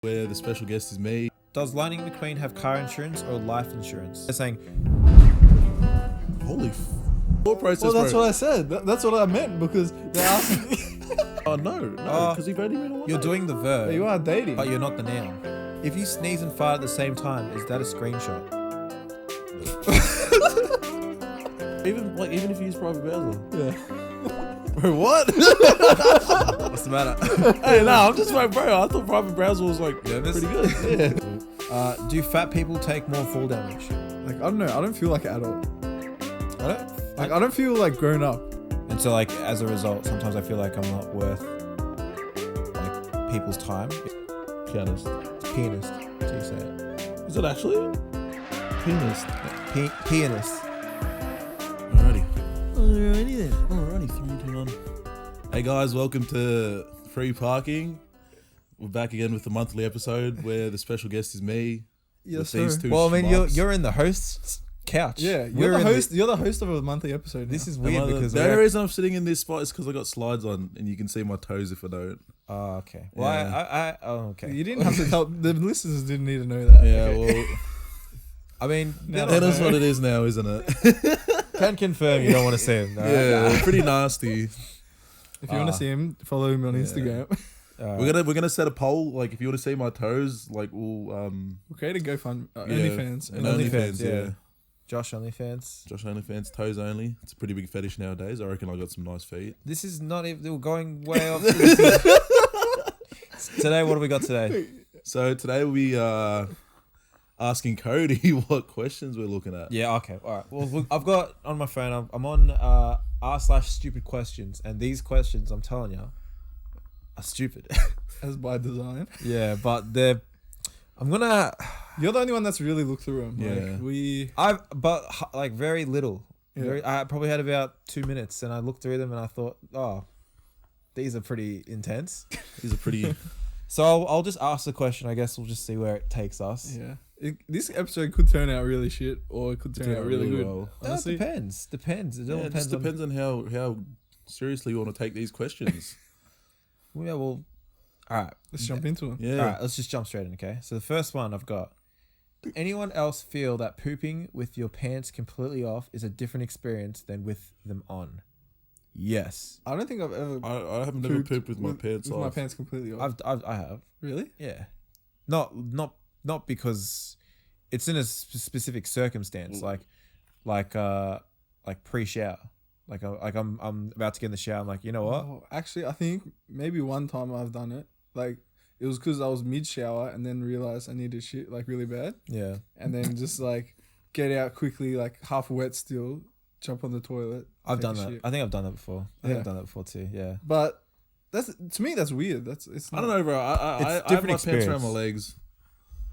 where the special guest is me. Does Lightning McQueen have car insurance or life insurance? They're saying, Holy thought process, Well, that's bro. what I said. That's what I meant because they're asking. Oh no, because you've only been you're doing the verb, You are dating. but you're not the noun. If you sneeze and fart at the same time, is that a screenshot? even if you use private browser. Yeah. Bro, what? What's the matter? Hey, no, I'm just like, bro. I thought private browser was like Nervous? pretty good. Yeah. Do fat people take more fall damage? Like, I don't know. I don't feel like an adult. I don't. Like, I don't feel like grown up. And so, like, as a result, sometimes I feel like I'm not worth like people's time. Pianist. Pianist. Do you say it? Is it actually? Pianist. Pianist. Alrighty, 3, 2, 1. Hey guys, welcome to Free Parking. We're back again with the monthly episode where the special guest is me. Yes, with sir. these two Well, I mean, schmucks. you're in the host's couch. Yeah, We're you're the in host. You're the host of a monthly episode. This now. is Am weird I because the only reason I'm sitting in this spot is because I got slides on and you can see my toes if I don't. Oh, okay. Well, Yeah. okay. You didn't have to tell. The listeners didn't need to know that. Yeah, okay? well, I mean, No, that is what it is now, isn't it? can confirm you don't want to see him. Yeah, pretty nasty. If you want to see him, follow him on Instagram. We're gonna set a poll. Like, if you want to see my toes, like we'll Okay, to go fund yeah, OnlyFans. and OnlyFans, OnlyFans, yeah. yeah. Josh OnlyFans. Josh OnlyFans, toes only. It's a pretty big fetish nowadays. I reckon I got some nice feet. This is not even. We're going way off. Today, what do we got today? So today we asking Cody what questions we're looking at. Yeah. Okay. All right. Well, look, I've got on my phone. I'm on r/stupidquestions, and these questions, I'm telling you, are stupid. As by design. Yeah, but they're. I'm gonna. You're the only one that's really looked through them. Yeah. But like very little. Yeah. I probably had about 2 minutes, and I looked through them, and I thought, oh, these are pretty intense. These are pretty. So I'll just ask the question. I guess we'll just see where it takes us. Yeah. This episode could turn out really shit, or it could turn out really good. well. That Honestly, depends. It all Yeah, it just depends. depends on how seriously you want to take these questions. Yeah. Well. All right. let's jump into it. Yeah. All right. Let's just jump straight in. Okay. So the first one I've got. Do anyone else feel that pooping with your pants completely off is a different experience than with them on? Yes. I don't think I've ever I haven't never pooped with my pants with off. my pants completely off. I have. Really? Yeah. Not because it's in a specific circumstance, like pre-shower. Like I'm about to get in the shower. I'm like, you know what? Oh, actually, I think maybe one time I've done it. Like, it was because I was mid-shower and then realized I needed shit like really bad. Yeah. And then just like get out quickly, like half wet still, jump on the toilet. I've take done a that. shit. I think I've done that before. I think Yeah. I've done that before too. Yeah. But that's, to me, that's weird. It's I don't know, bro. I have my different pants around experience. my legs.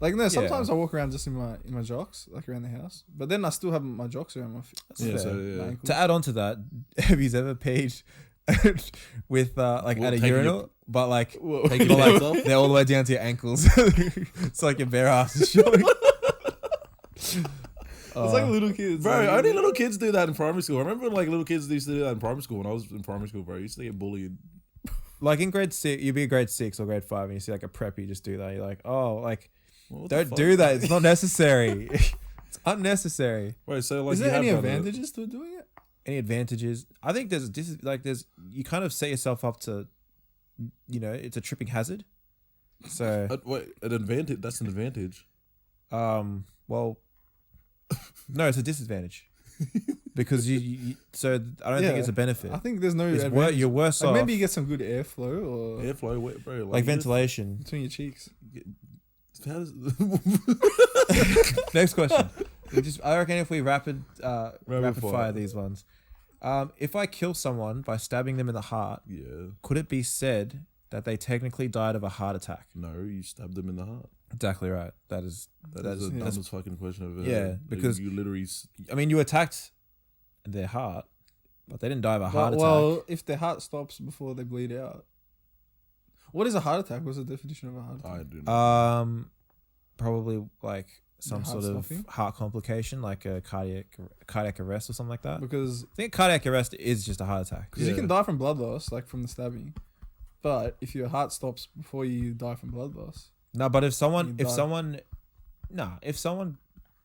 Like, no, sometimes I walk around just in my jocks, like around the house. But then I still have my jocks around my feet. That's Yeah, fair. so my yeah. ankles. To add on to that, have you ever peed with like Well, at a taking urinal, but like Taking but, your like pants off? they're all the way down to your ankles? It's like your bare ass is showing. It's like little kids. Bro, like, only little kids do that in primary school. I remember like little kids used to do that in primary school when I was in primary school, bro. I used to get bullied. Like in grade 6, you'd be grade 6 or grade 5, and you see like a preppy just do that. You're like, oh, like What the don't fuck? do that. It's not necessary. It's unnecessary. Wait, so like is you there have any done it. advantages to doing it? Any advantages? I think there's you kind of set yourself up to, it's a tripping hazard. So Wait, an advantage? That's an advantage. well, no, it's a disadvantage because you so I don't think it's a benefit. I think there's no It's advantage. you're worse Like, off. maybe you get some good airflow or Airflow, wait, bro. like ventilation. between your cheeks. How does, Next question. I reckon if we rapid Rapid fire fire. these ones. If I kill someone by stabbing them in the heart, yeah. could it be said that they technically died of a heart attack? No, you stabbed them in the heart. Exactly right. That is the dumbest fucking question I've ever Yeah, heard. because- you literally. I mean, you attacked their heart, but they didn't die of a heart attack. Well, if their heart stops before they bleed out. What is a heart attack? What's the definition of a heart attack? I do not. Probably like some heart sort of stopping? heart complication, like a cardiac arrest or something like that. Because I think cardiac arrest is just a heart attack. you Yeah. can die from blood loss, like from the stabbing. But if your heart stops before you die from blood loss, No, but if someone You if someone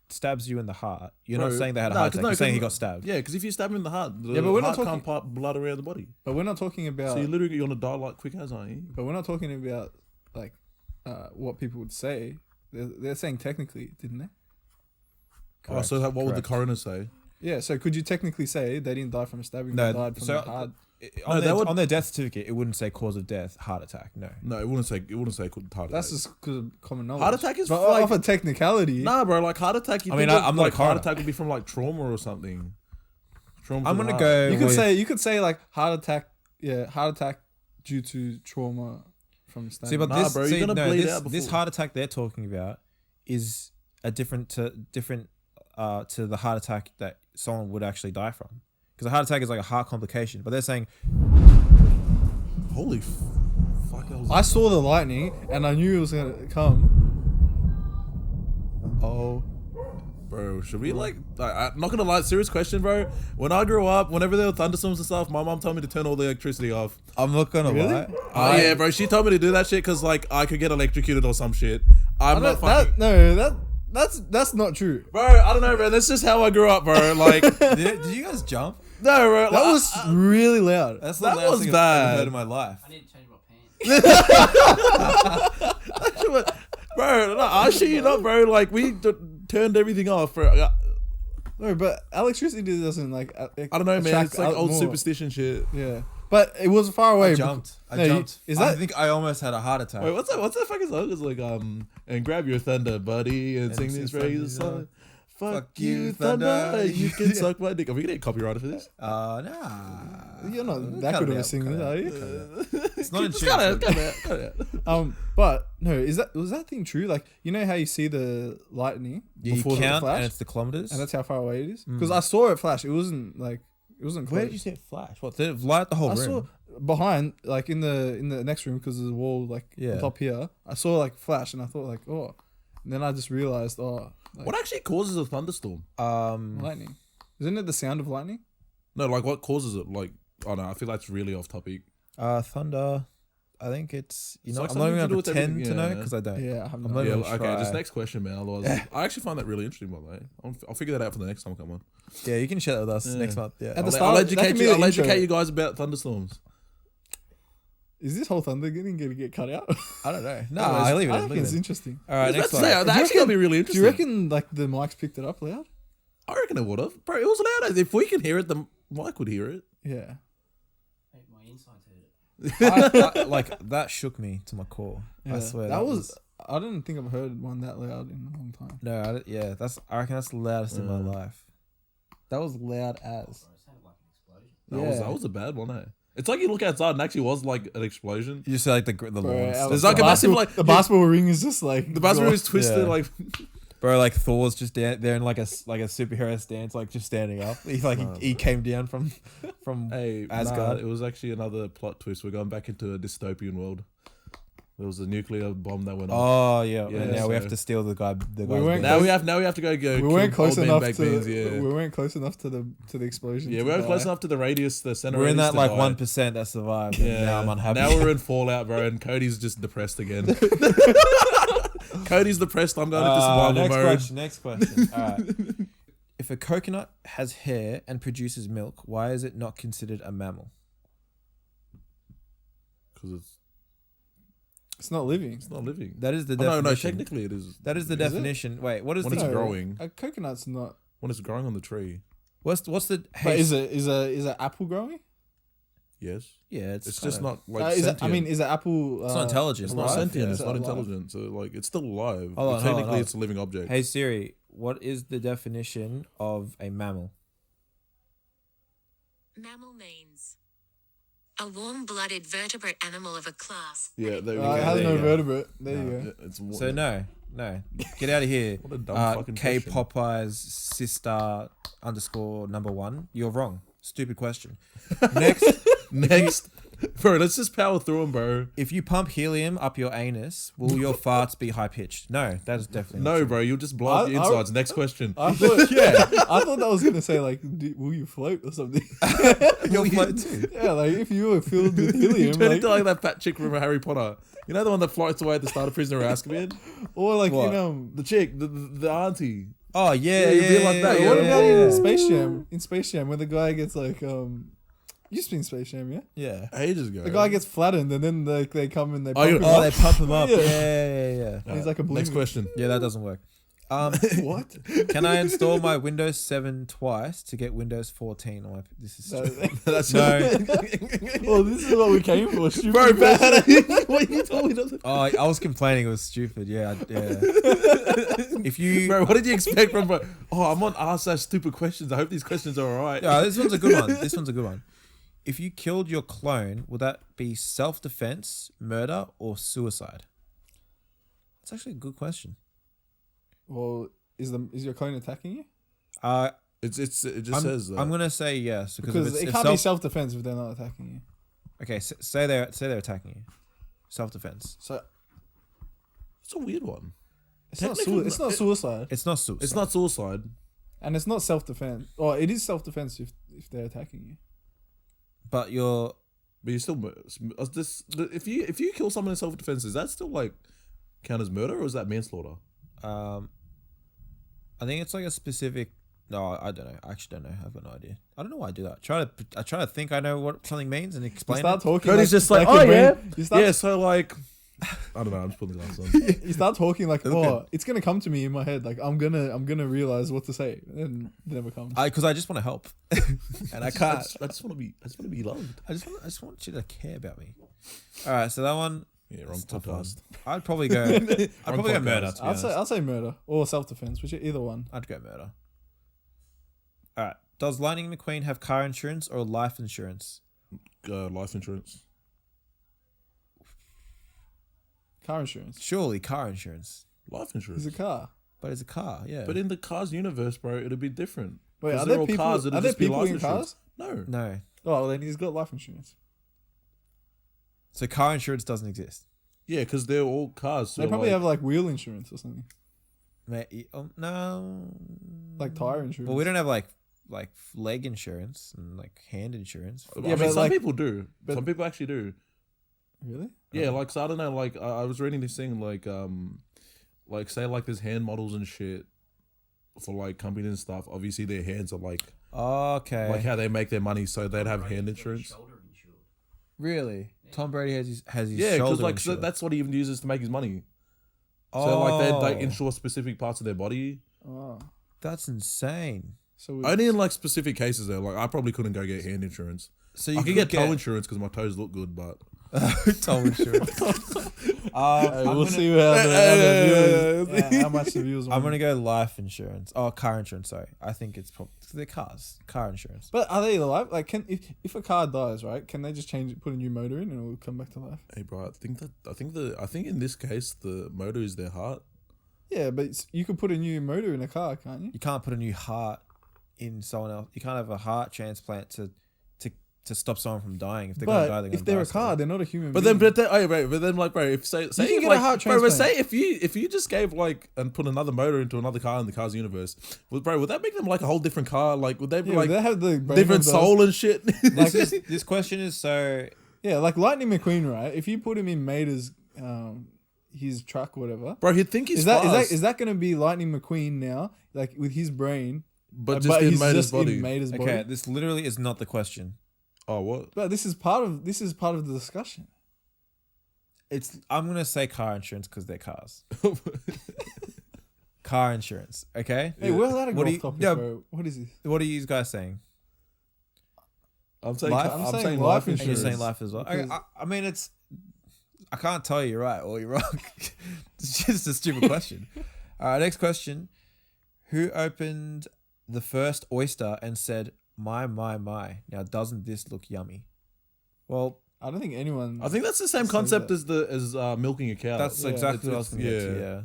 stabs you in the heart, you're not Bro, saying they had a no, heart 'cause attack. no, You're saying 'cause he got stabbed. Yeah, because if you stab him in the heart, the but we're not heart can't talking- pump blood around the body. But we're not talking about. So you literally gonna die like quick as, aren't you? But we're not talking about like what people would say. They're saying technically, didn't they? Oh, so what would the correct. coroner say? Yeah. So could you technically say they didn't die from a stabbing? No, they died from so- a heart. On, they would- on their death certificate, it wouldn't say cause of death, heart attack. No. No, it wouldn't say heart attack. That's just because of common knowledge. Heart attack is but like- off a technicality. Nah, bro. Like heart attack. You I think mean, of, I'm not a like heart coroner. attack would be from like trauma or something. Trauma. I'm to the gonna heart. go. You could say like heart attack. Yeah, heart attack due to trauma from stabbing. See, but Nah, this, bro, you're see, gonna no, bleed this, out this before. heart attack they're talking about is a different to the heart attack that someone would actually die from. Because a heart attack is like a heart complication, but they're saying Holy fuck! That was I saw the lightning and I knew it was gonna come. oh. Bro, should we I'm not gonna lie, serious question, bro. When I grew up, whenever there were thunderstorms and stuff, my mom told me to turn all the electricity off. I'm not gonna Really? lie. Oh yeah, bro. She told me to do that shit because like I could get electrocuted or some shit. I'm not fucking. That's not true. Bro, I don't know, bro. That's just how I grew up, bro. Like, Did you guys jump? no, bro. That was really loud. That's That the loudest was thing I've bad. ever heard in my life. I need to change my pants. bro. No, I shit you not, bro. Like we turned everything off, bro. No, but electricity doesn't like. I don't know, man. attract It's like out old more. superstition shit. Yeah, but it was far away. I jumped. No, you- is I that- think I almost had a heart attack. Wait, what's that? What's that fucking song? It's like and grab your thunder, buddy, and sing sing these thunder, phrases. yeah. Song. Fuck Fuck you, you, thunder. thunder. You can suck my dick. Are we gonna get copyrighted for this? Nah. You're not Cut that it good of a out, singer, cut it are out, you? cut it out. It's not in Just tune. cut it out. But no, was that thing true? Like, you know how you see the lightning You before the count flash, and it's the kilometers. and that's how far away it is? Because I saw it flash. It wasn't close. Where did you see it flash? What? Did it light the whole I room? saw behind, like in the next room, because there's a wall like Yeah. on top here. I saw like flash, and I thought like, oh. And then I just realized, like, What actually causes a thunderstorm? lightning? Isn't it the sound of lightning? No, like what causes it? Like, oh no, I feel that's really off topic. Thunder. I think it's It's know. like I'm not even something to gonna do with pretend everything, to know yeah. because I don't. Yeah, I have I'm no not idea. even Yeah, okay, try. just next question, man. Otherwise, I actually find that really interesting, by the way. I'll figure that out for the next time I come on. Yeah, you can share that with us Yeah. next month. Yeah. At the I'll start, that educate can be you. the I'll intro. educate you guys about thunderstorms. Is this whole thunder gonna get cut out? I don't know. No, Anyways, I leave it. I in, think leave it it's in. interesting. All right, next That's one. that actually gonna be really Do interesting. you reckon like the mics picked it up loud? I reckon it would have, bro. It was loud. If we can hear it, the mic would hear it. Yeah. Mate, my insides hurt it. Like that shook me to my core. Yeah. I swear that was. I didn't think I've heard one that loud in a long time. No, yeah, I reckon that's the loudest in my life. That was loud as. Bro, it sounded like an explosion. Yeah. That was a bad one, eh? It's like you look outside and actually was like an explosion. You just like the Bro, lawn. There's like a massive like the basketball ring is just like the basketball is twisted Yeah. like. Bro, like Thor's just there in like a superhero stance, like just standing up. He came down from Hey, Asgard. It was actually another plot twist. We're going back into a dystopian world. There was a nuclear bomb that went off. Oh yeah, Yeah, and now we have so- to steal the guy. The We guy's weren't bed. Now we have to go. we kill weren't close old men enough baked to beans, yeah. we weren't close enough to the explosion. Yeah, to we weren't close die. enough to the radius, the center. We're in radius that to like die. 1% that survived. Yeah. And now I'm unhappy. Now we're in Fallout, bro, and Cody's just depressed again. Cody's depressed. I'm going into survival next mode. Next question. All right. If a coconut has hair and produces milk, why is it not considered a mammal? Because It's not living. it's not living. That is the Oh, no, definition. no. Technically, it is. That is the Is it? definition. Wait, what is When the it's growing. A coconut's not. When it's growing on the tree. what's the But is it apple growing? Yes. Yeah, It's kind just of- not like. Is it, I sentient. mean, is it apple? It's not intelligent. It's not alive? sentient. Yeah, It's is not it alive? intelligent. So like, it's still alive. Hold on, But hold on, technically, hold on. it's a living object. Hey Siri, what is the definition of a mammal? Mammal means a warm-blooded vertebrate animal of a class. Yeah, there we It go. has there no you go. vertebrate. There you go. Yeah, it's So no, get out of here. What a dumb fucking K question. Popeyes sister _1. You're wrong. Stupid question. Next, Next. Bro, let's just power through them, bro. If you pump helium up your anus, will your farts be high pitched? No, that is definitely not No, true. bro, you'll just blow up your insides. Next question. I thought, I thought that was gonna say like, will you float or something? You'll float too. Yeah, like if you were filled with helium, Turn like, into like that fat chick from Harry Potter. You know the one that floats away at the start of Prisoner of Azkaban? or like What? The chick, the auntie. Oh yeah, you'd be like that, Hey, yeah, what yeah, about yeah. in Space Jam? In Space Jam, where the guy gets like, you've seen Space Jam, yeah? Yeah. Ages ago. The guy gets flattened, and then like they come and they Oh, pump you- him Oh, up. they pump him up. Yeah. Yeah. And he's like a Next balloon. question. Yeah, that doesn't work. What? Can I install my Windows 7 twice to get Windows 14 on my? This is stupid. That's No. Well, this is what we came for, stupid. Bro, question. bad. What you told me doesn't. Oh, I was complaining it was stupid. Yeah. If you, Bro, what did you expect from? Bro? Oh, I'm on r/stupid questions. I hope these questions are alright. yeah, this one's a good one. This one's a good one. If you killed your clone, would that be self-defense, murder, or suicide? That's actually a good question. Well, is your clone attacking you? It just I'm, says that. I'm gonna say yes Because it if can't be self-defense if they're not attacking you. Okay, say they're attacking you. Self-defense. So It's a weird one. it's not Technically, it's not suicide, It's not suicide. It's not suicide. and it's not self-defense. Or it is self-defense if they're attacking you. But you're. But you still if you kill someone in self-defense, is that still like count as murder or is that manslaughter? I think it's like a specific. No, I don't know. I actually don't know. I've got no idea. I don't know why I do that. I try to think I know what something means and You explain start it. talking. Cody's just like, your oh brain- yeah, You start, yeah. So like, I don't know. I'm just putting the glasses on. you start talking like, Okay. oh, it's gonna come to me in my head. Like I'm gonna realize what to say, and it never comes. Because I just want to help, and I can't. I just want to be loved. I just want you to care about me. All right, so that one. Yeah, wrong that's a tough one. podcast. I'd probably go. I'd probably go podcast. murder. To be honest. I'd say murder or self-defense, which either one. I'd go murder. All right. Does Lightning McQueen have car insurance or life insurance? Life insurance. Car insurance. Surely car insurance, Life insurance. It's a car. but it's a car. Yeah. But in the Cars universe, bro, it'd be different. Wait, 'Cause are they're there all people? cars, it'd Are there just be people life in insurance. cars? No. no. Oh, well, then he's got life insurance. So car insurance doesn't exist. Yeah, because they're all cars. So They probably like, have like wheel insurance or something, No. like tire insurance. Well, we don't have like leg insurance and like hand insurance. I Yeah, mean, but some like- people do. but- Some people actually do. Really? Yeah, like so I don't know. Like I was reading this thing, like say like there's hand models and shit for like companies and stuff. Obviously, their hands are like Okay. how they make their money, so they'd have hand insurance. Shoulder insured. Really? Tom Brady has his Yeah, because shoulder like so insured. that's what he even uses to make his money. So like they like Oh, insure specific parts of their body. Oh, that's insane. so Only in like specific cases though. Like I probably couldn't go get hand insurance. So I could get toe insurance because my toes look good, but toe insurance. we'll see how much the viewers want. I'm gonna go life insurance. Oh, car insurance. Sorry, I think it's probably they're cars. Car insurance. But are they alive? Like, can if a car dies, right? Can they just change it, put a new motor in, and it will come back to life? hey, bro, I think in this case the motor is their heart. Yeah, but you could put a new motor in a car, can't you? You can't put a new heart in someone else. You can't have a heart transplant to stop someone from dying. If they're gonna die, But if they're a car, they're not a human. But being. then, like, bro, if say can if, get a like, heart bro, but transplant. say if you just gave like and put another motor into another car in the Cars universe, would that make them like a whole diffdifferent car? Like, would they be yeah, like they have the brain different of those- soul and shit? This question is so. Yeah, like Lightning McQueen, right? If you put him in Mater's, his truck, or whatever. Bro, he'd think he's Is that fast, is that going to be Lightning McQueen now? Like with his brain, but just in he's Mater's just body. in Mater's body. Okay, this literally is not the question. Oh, what? But this is part of the discussion. I'm gonna say car insurance because they're cars. Car insurance. Okay. Hey, we're allowed to go What do off you- topic, yeah. bro. What is this? What are you guys saying? I'm saying Life? I'm I'm saying saying life life And you're insurance. saying life as well. Because- I mean, I can't tell you you're right or you're wrong. It's just a stupid question. All right, next question. Who opened the first oyster and said, my. Now, doesn't this look yummy? Well, I don't think anyone. I think that's the same Say concept that. as milking a cow. that's yeah, exactly what I was it's- going to get to, yeah.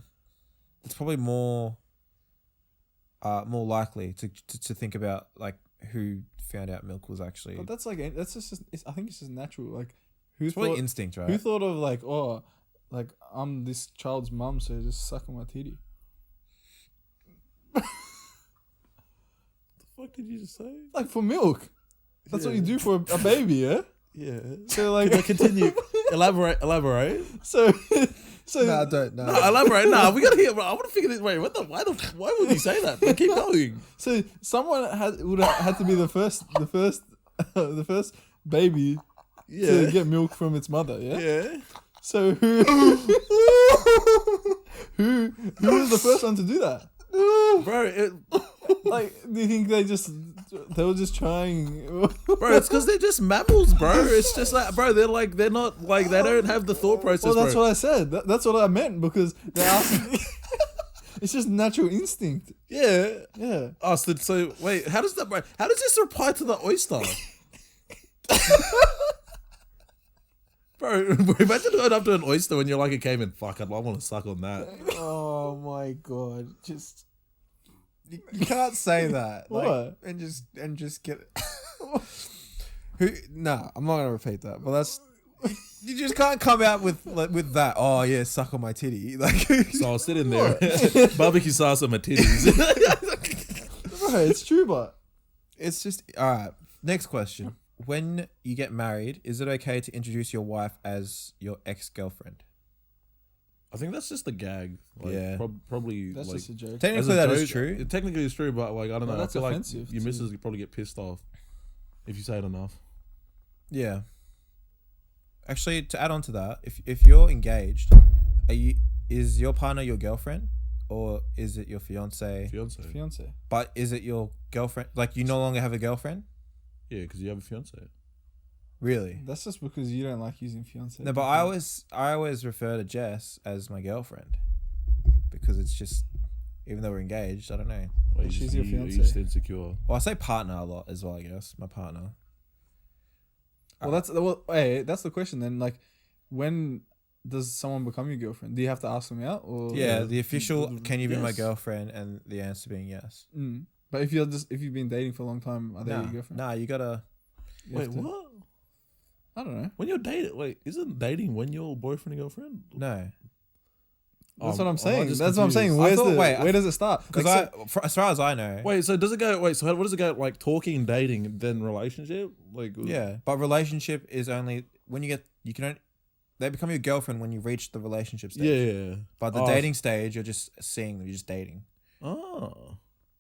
It's probably more likely to think about, like, who found out milk was actually. But that's like that's just. I think it's just natural. Like who It's probably instinct, right? Who thought of like like I'm this child's mum, so just suck on my titty. The fuck did you just say? Like for milk. That's what you do for a baby, yeah. Yeah. So like Continue. Elaborate. so No, I don't know. No, elaborate. Nah, we gotta hear. I want to figure this. Wait, why would you say that? But keep going. so someone would have had to be the first baby to get milk from its mother, yeah. Yeah. So who was the first one to do that? Bro, Like, do you think they were just trying? bro, it's because they're just mammals, bro. It's just like, bro, they're not like, they don't have the thought process. Well, that's bro. what I said. That's what I meant because they're asking. It's just natural instinct. Yeah. Yeah. Oh, so wait, how does this apply to the oyster? Bro, imagine going up to an oyster when you're like a caveman. Fuck, I want to suck on that. Oh my god! Just you can't say that. Like, What? And just get it. Who? Nah, I'm not gonna repeat that. But that's you just can't come out with that. Oh yeah, suck on my titty. Like So I'll sit in there, barbecue sauce on my titties. Right, it's true, but it's just all right. Next question: when you get married, is it okay to introduce your wife as your ex-girlfriend? I think that's just a gag. Like, Yeah. Probably. that's like, just a joke. Technically, that is true. It technically is true, but like I don't Well, know. I that's feel like offensive your to- missus would probably get pissed off if you say it enough. Yeah. Actually, to add on to that, if you're engaged, is your partner your girlfriend or is it your fiance? Fiance. But is it your girlfriend? Like you no longer have a girlfriend? Yeah, because you have a fiance. Really? That's just because you don't like using fiance. No, but I always refer to Jess as my girlfriend because it's just even though we're engaged, I don't know. Like, She's your You're fiance. just insecure. Well, I say partner a lot as well. I guess my partner. Well, that's the question then. Like, when does someone become your girlfriend? Do you have to ask them out or? Yeah, the official. Can you be my Yes. girlfriend? And the answer being yes. Mm. But if you've been dating for a long time, are they your girlfriend? Nah, you gotta. You Wait, have to- what? I don't know. When you're dating, isn't dating when you're boyfriend and girlfriend? No, That's Oh, what I'm I'm saying. just That's what I'm saying. confused. Where does it start? because Like, as far as I know, Wait, so does it go? Wait, so what does it go? Like talking, dating, then relationship? Like yeah, but relationship is only when they become your girlfriend when you reach the relationship stage. yeah. But the Oh. dating stage, you're just seeing them, you're just dating. Oh,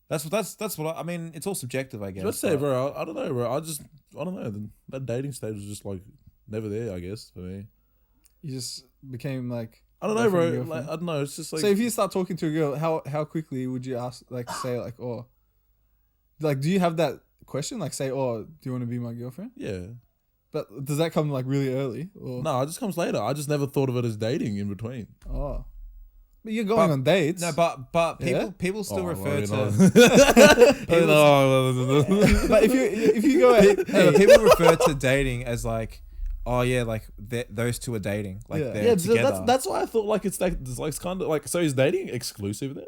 That's what I mean. It's all subjective, I guess. let's say, but- bro. I don't know, bro. I don't know. That dating stage was just like never there. I guess for me. you just became like. I don't know, bro. boyfriend, Like, girlfriend. I don't know. It's just like So if you start talking to a girl, how quickly would you say do you have that question? Like say, oh, do you want to be my girlfriend? yeah. But does that come like really early? Or No, it just comes later. I just never thought of it as dating in between. oh, but you're going on dates. No, but Yeah? people still refer I to. know. But if you go ahead, People refer to dating as like, oh yeah, like those two are dating, like Yeah. they're Yeah, together. that's why I thought like it's kind of like, so is dating exclusive then?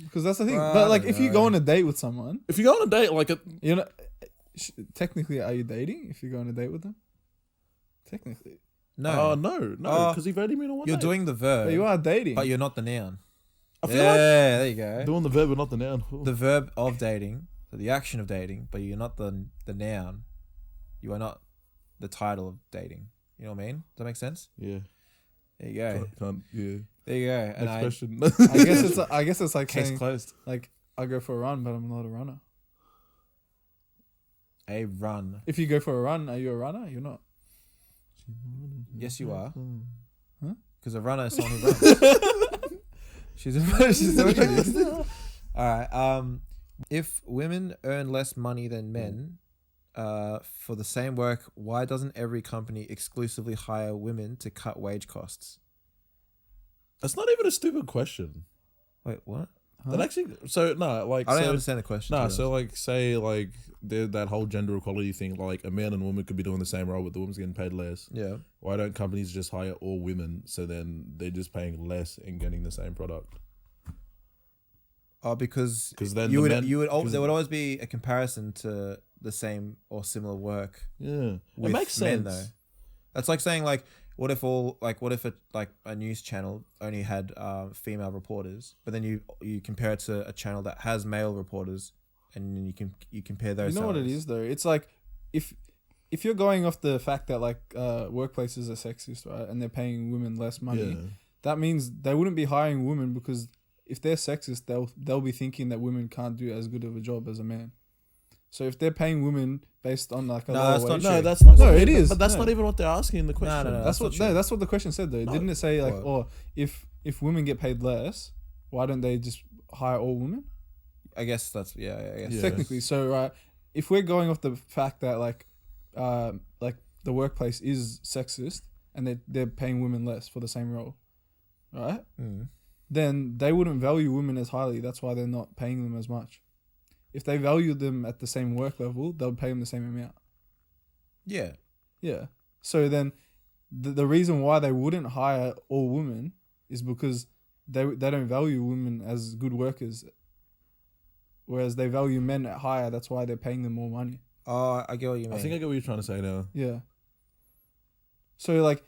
because that's the thing. Well, I But like, don't if you know. go on a date with someone, If you go on a date, like you know, technically, are you dating if you go on a date with them? Technically, no, no, Oh, because you've only been on one you're date. doing the verb, but you are dating. but you're not the noun. I feel Yeah, like there you go. doing the verb but not the noun. The verb of dating, so the action of dating, but you're not the noun. You are not the title of dating. You know what I mean? Does that make sense? Yeah. There you go. Yeah. There you go. And Next question. I guess it's like case saying closed. like I go for a run, but I'm not a runner. A run. If you go for a run, are you a runner? You're not. Yes, you are. Huh? Because a runner is someone who runs. She's a All right. If women earn less money than men, for the same work, why doesn't every company exclusively hire women to cut wage costs? That's not even a stupid question. Wait, what? That actually, so no, like I don't so, understand the question. to No, be so honest. like say like that whole gender equality thing, like a man and woman could be doing the same role, but the woman's getting paid less. Yeah. Why don't companies just hire all women so then they're just paying less and getting the same product? Oh, because 'Cause then you the would men- you would al- 'cause- there would always be a comparison to the same or similar work Yeah, with it makes men sense. though. That's like saying like what if a news channel only had female reporters, but then you compare it to a channel that has male reporters, and then you compare those. You know what it salaries. is though? It's like if you're going off the fact that like workplaces are sexist, right, and they're paying women less money, Yeah. that means they wouldn't be hiring women because if they're sexist, they'll be thinking that women can't do as good of a job as a man. So if they're paying women based on like a No, lower that's not wage, true. No, that's not. No, what it they- is. But that's No. not even what they're asking in the question. no, that's what not true. that's what the question said though. No. Didn't it say like, What? or if women get paid less, why don't they just hire all women? I guess that's I guess. Yeah. Technically, so right, if we're going off the fact that like the workplace is sexist and they're paying women less for the same role, right? Mm. Then they wouldn't value women as highly. That's why they're not paying them as much. If they valued them at the same work level, they'll pay them the same amount. Yeah. Yeah. So then the reason why they wouldn't hire all women is because they don't value women as good workers, whereas they value men at higher. That's why they're paying them more money. Oh, I get what you mean. I think I get what you're trying to say now. Yeah. So like,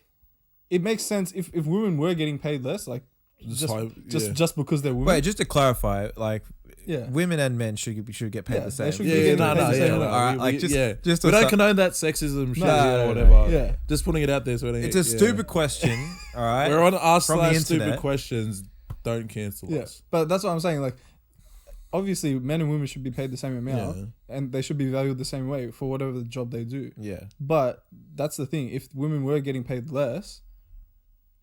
it makes sense if women were getting paid less, like just because they're women. Wait, just to clarify, like, Yeah. women and men should get paid Yeah, the they same. should Yeah, be yeah, getting no, paid no, the yeah, same no, way. Alright, like, just we to don't start- condone that sexism shit No, or whatever. Yeah. Just putting it out there. So It's a stupid question. All right. We're on us From the stupid internet. questions. Don't cancel Yeah. us. But that's what I'm saying. Like, obviously, men and women should be paid the same amount, Yeah. and they should be valued the same way for whatever the job they do. Yeah. But that's the thing. If women were getting paid less,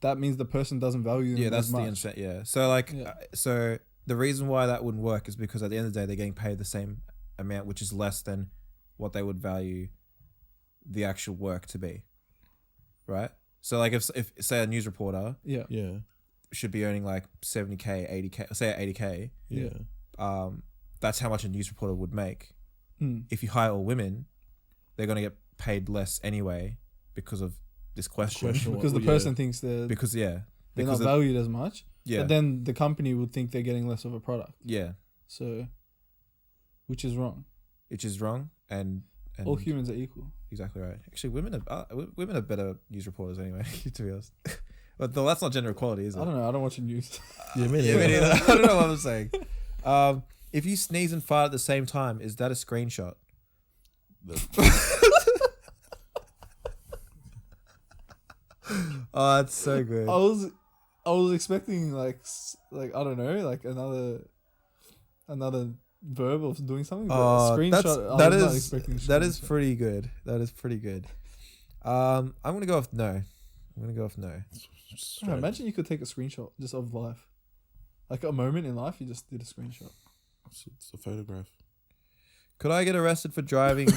that means the person doesn't value them Yeah, that's as the much. incentive. Yeah. So like, Yeah. so the reason why that wouldn't work is because at the end of the day, they're getting paid the same amount, which is less than what they would value the actual work to be. Right. So like, if say a news reporter Yeah. Yeah. should be earning like 70K, 80K, say 80K, Yeah. that's how much a news reporter would make. Hmm. If you hire all women, they're gonna get paid less anyway because of this question. Because the Yeah. person thinks they're Because not because of, valued as much. yeah, But then the company would think they're getting less of a product. yeah, So, which is wrong. which is wrong and All humans are equal. exactly right. Actually, women are better news reporters anyway. To be honest, but though that's not gender equality, is it? I don't know. I don't watch the news. Yeah, me Yeah, me neither. neither. I don't know what I'm saying. If you sneeze and fart at the same time, is that a screenshot? Oh, that's so good. I was expecting like I don't know, like another verb of doing something. But Oh, screenshot. that I was not is expecting that is screenshot. pretty good. That is pretty good. I'm gonna go with no. Yeah, imagine you could take a screenshot just of life, like a moment in life. You just did a screenshot. It's a photograph. Could I get arrested for driving?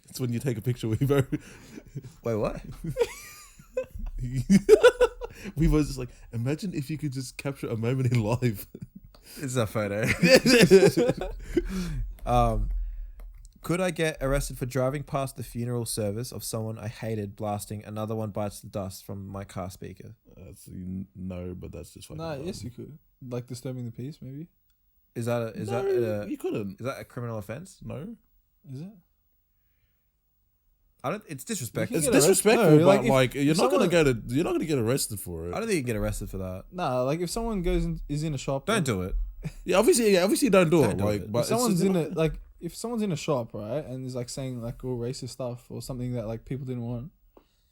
It's when you take a picture with Weebo. Wait, what? Weebo was just like, imagine if you could just capture a moment in life. It's a photo. Could I get arrested for driving past the funeral service of someone I hated, blasting "Another One Bites the Dust" from my car speaker? No, but that's just fucking Nah, dumb. yes, you could. Like disturbing the peace, maybe. Is that No, you couldn't. a criminal offense? No. Is it? I don't. It's disrespectful. It's get arrested. disrespectful, No, but like, if you're not someone- gonna get arrested for it. I don't think you can get arrested for that. Nah, like if someone is in a shop. Don't do it. Yeah, obviously don't do Don't it. do Like, it. but If someone's it's if someone's in a shop, right, and is like saying like all racist stuff or something that like people didn't want,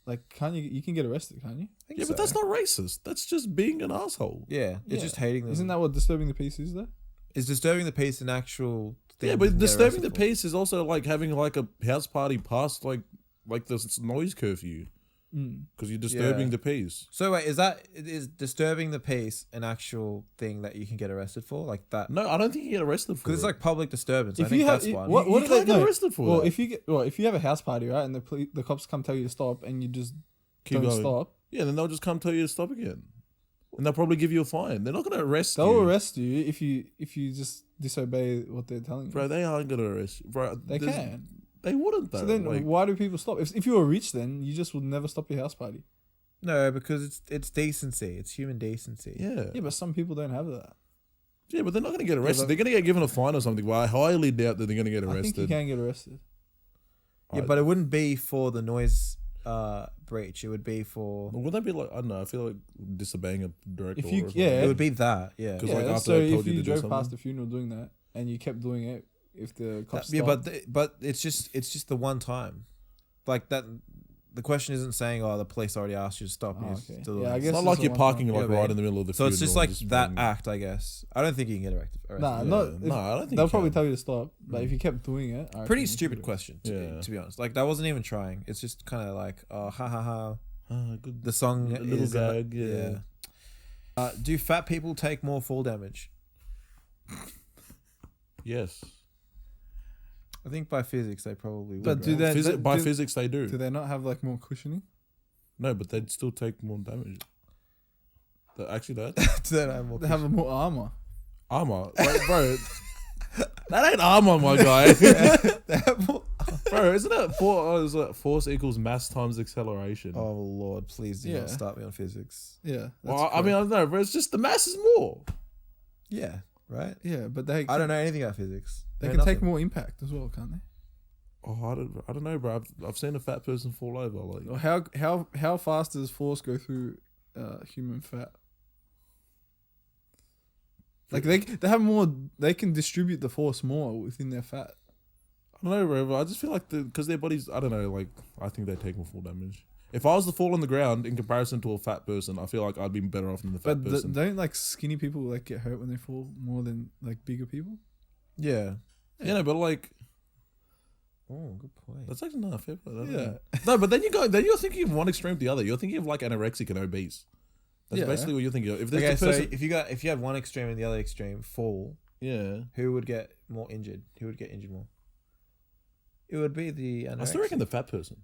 like you can get arrested, can't you? I think yeah, but so. that's not racist. That's just being an asshole. Yeah, it's Yeah. just hating them. Isn't that what disturbing the peace is though? Is disturbing the peace an actual thing? Yeah, you but can get disturbing the arrested for? peace is also like having like a house party past like the noise curfew because you're disturbing Yeah. the peace. So wait, is disturbing the peace an actual thing that you can get arrested for, like that? No, I don't think you get arrested for Because it. it's like public disturbance. I If think you have that's one. what You do can't they get no. arrested for Well, that. if you have a house party, right, and the cops come tell you to stop, and you just Keep don't going. stop, Yeah, then they'll just come tell you to stop again, and they'll probably give you a fine. They're not going to arrest they'll you. arrest you if you just disobey what they're telling you. Bro, they aren't going to arrest you. Bro, They can. They wouldn't though. So then, like, why do people stop? If you were rich, then you just would never stop your house party. No, because it's decency. It's human decency. yeah. Yeah, but some people don't have that. Yeah, but they're not going to get arrested. but- They're going to get given a fine or something. But I highly doubt that they're going to get I think you arrested. can get arrested. Yeah, but it wouldn't be for the noise breach. It would be for. Would that be like, I don't know, I feel like disobeying a director. If you- or yeah. It would be that. Yeah. 'Cause, Yeah, like, after so they told if you you to do drove past something. the funeral doing that and you kept doing it, if the cops Yeah, stopped, but it's just the one time. Like that. The question isn't saying, "Oh, the police already asked you to stop." Oh, You okay. still Yeah, I doing it. guess It's not it's like a you're one-time. parking Yeah, like man. right in the middle of the So funeral. it's just like that being- act, I guess. I don't think you can get arrested. Nah, Yeah. not. If, No, I don't think they'll you probably can. tell you to stop. But if you kept doing it, I reckon Pretty you stupid could. question, Yeah. to be honest. Like that wasn't even trying. It's just kind of like, oh, ha ha ha. Good. The song A little is gag, yeah. Do fat people take more fall damage? Yes. I think by physics they probably would. But do right? they? By do, physics, they do. do they not have like more cushioning? No, but they'd still take more damage. Actually, that Do they have more They have more armor. armor, like, bro. That ain't armor, my guy. They have more- Bro, isn't it is it force equals mass times acceleration? Oh Lord, please do Yeah. not start me on physics. Yeah. well, I mean, I don't know, but it's just the mass is more. Yeah, right. yeah, but they I don't know anything about physics. they Know can take nothing. more impact as well, can't they? Oh, I don't know, bro. I've seen a fat person fall over. Like, Or how fast does force go through human fat? Like they have more. They can distribute the force more within their fat. I don't know, bro. But I just feel like because their bodies, I don't know. Like, I think they take more full damage. If I was to fall on the ground in comparison to a fat person, I feel like I'd be better off than the fat But person. don't like skinny people like get hurt when they fall more than like bigger people? Yeah. You know, but like Oh, good point. that's actually not fair. But I don't Yeah. know. No, but then you're thinking of one extreme to the other. You're thinking of like anorexic and obese. That's Yeah. basically what you're thinking of. If there's Okay, a so person, if you had one extreme and the other extreme fall, yeah, who would get more injured? Who would get injured more? It would be the I still reckon the fat person.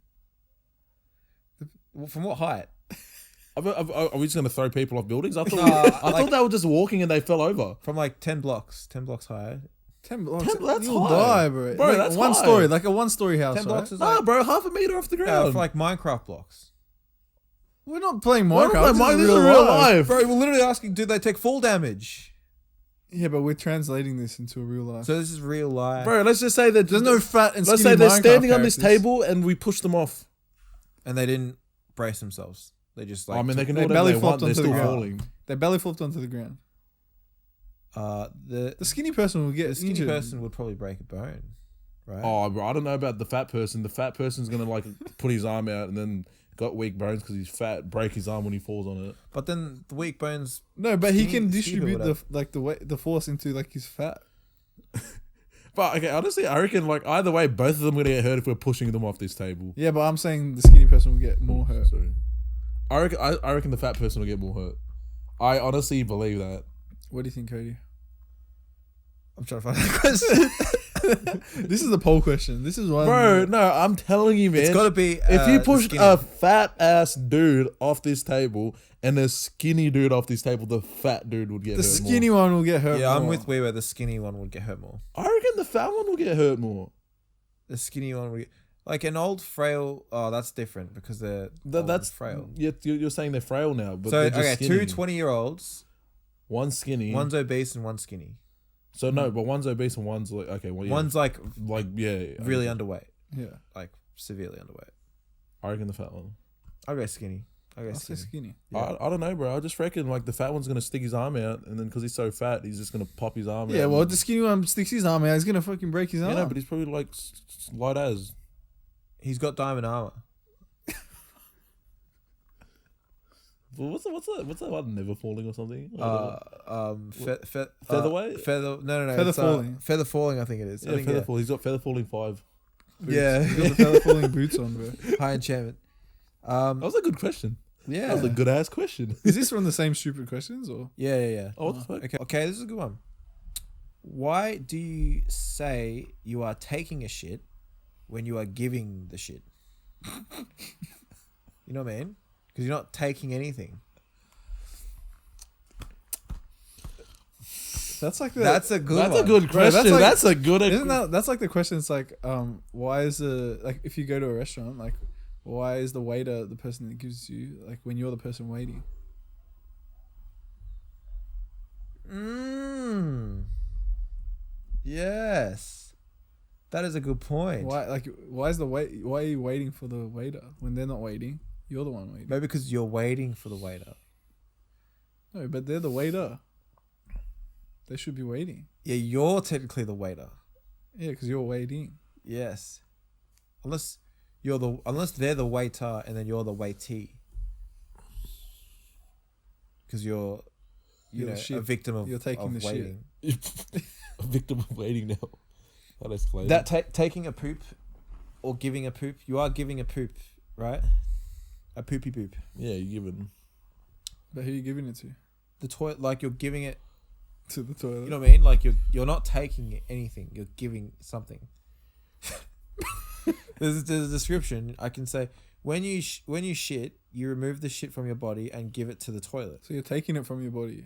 Well, from what height? Are we just gonna throw people off buildings? I thought No, I thought they were just walking and they fell over. From like 10 blocks higher. 10 blocks. 10 that's You'll high. die, bro. Bro, Like that's one high. story, like a one-story house. 10 blocks Right? is Nah, like, bro, half a meter off the ground. for like Minecraft blocks. We're not playing We're Minecraft. not playing This is Minecraft, this is real life. Bro, we're literally asking, do they take fall damage? Yeah, but we're translating this into a real life. So this is real life. Bro, let's just say that There's no fat and let's skinny say they're Minecraft standing on this characters. table and we push them off. And they didn't brace themselves. They just like. I mean, they can do they whatever belly they want. flopped They're onto still the ground. falling. They belly flopped onto the ground. The The skinny person will get skinny injured. person would probably break a bone, right? Oh, bro, I don't know about the fat person. The fat person's gonna like put his arm out and then got weak bones because he's fat. Break his arm when he falls on it. But then the weak bones. No, but he Skinny- can skinny distribute or the force into like his fat. But okay, honestly, I reckon like either way, both of them are gonna get hurt if we're pushing them off this table. Yeah, but I'm saying the skinny person will get more hurt. Sorry. I reckon the fat person will get more hurt. I honestly believe that. What do you think, Cody? I'm trying to find that question. This is a poll question. This is one. Bro, no, I'm telling you, man. It's got to be. if you pushed skinny. a fat ass dude off this table and a skinny dude off this table, the fat dude would get the hurt skinny one will get hurt. Yeah, I'm more. with Weaver. The skinny one would get hurt more. more. I reckon the fat one will get hurt more. The skinny one would get. Like an old frail. Oh, that's different because they're. old and That's frail. You're saying they're frail now, but So, they're just okay, skinny. two 20-year-olds. One's skinny. One's obese and one's skinny. So no, but one's obese and one's like okay, well, yeah, One's like yeah, really okay. underweight. Yeah, Like severely underweight. I reckon the fat one. I'll go skinny. I'll go I'll say skinny. skinny. Yeah. I don't know, bro. I just reckon like the fat one's gonna stick his arm out, and then because he's so fat, he's just gonna pop his arm out. Yeah, well, if the skinny one sticks his arm out, he's gonna fucking break his arm. yeah, no, but he's probably like light as. He's got diamond armor. Well, what's that one? Never falling or something? Featherweight. No. Feather it's, falling. Feather falling. I think it is. I Yeah, think, feather fall. He's got feather falling 5. Yeah. He's got the feather falling boots on, bro. High enchantment. That was a good question. Yeah. That was a good ass question. Is this from the same stupid questions or? Yeah. Oh, what the fuck? Okay, this is a good one. Why do you say you are taking a shit when you are giving the shit? You know what I mean? Because you're not taking anything. That's like the. That's a good That's one. a good Bro, that's question. like- That's a good. Isn't that that's like the question? It's like, why is the like if you go to a restaurant, like, why is the waiter the person that gives you like when you're the person waiting? Yes. That is a good point. Why is the wait? Why are you waiting for the waiter when they're not waiting? You're the one waiting. Maybe because you're waiting for the waiter. No, but they're the waiter. They should be waiting. Yeah, you're technically the waiter. Yeah, because you're waiting. Yes. Unless they're the waiter and then you're the waitee. Because you're You're the a shit. victim of You're taking of the shit. waiting. A victim of waiting now. That escalated. That taking a poop or giving a poop, you are giving a poop, right? A poopy poop. Yeah, you given. But who are you giving it to? The toilet, like you're giving it. To the toilet. You know what I mean? Like you're not taking anything. You're giving something. there's a description. I can say when you shit, you remove the shit from your body and give it to the toilet. So you're taking it from your body.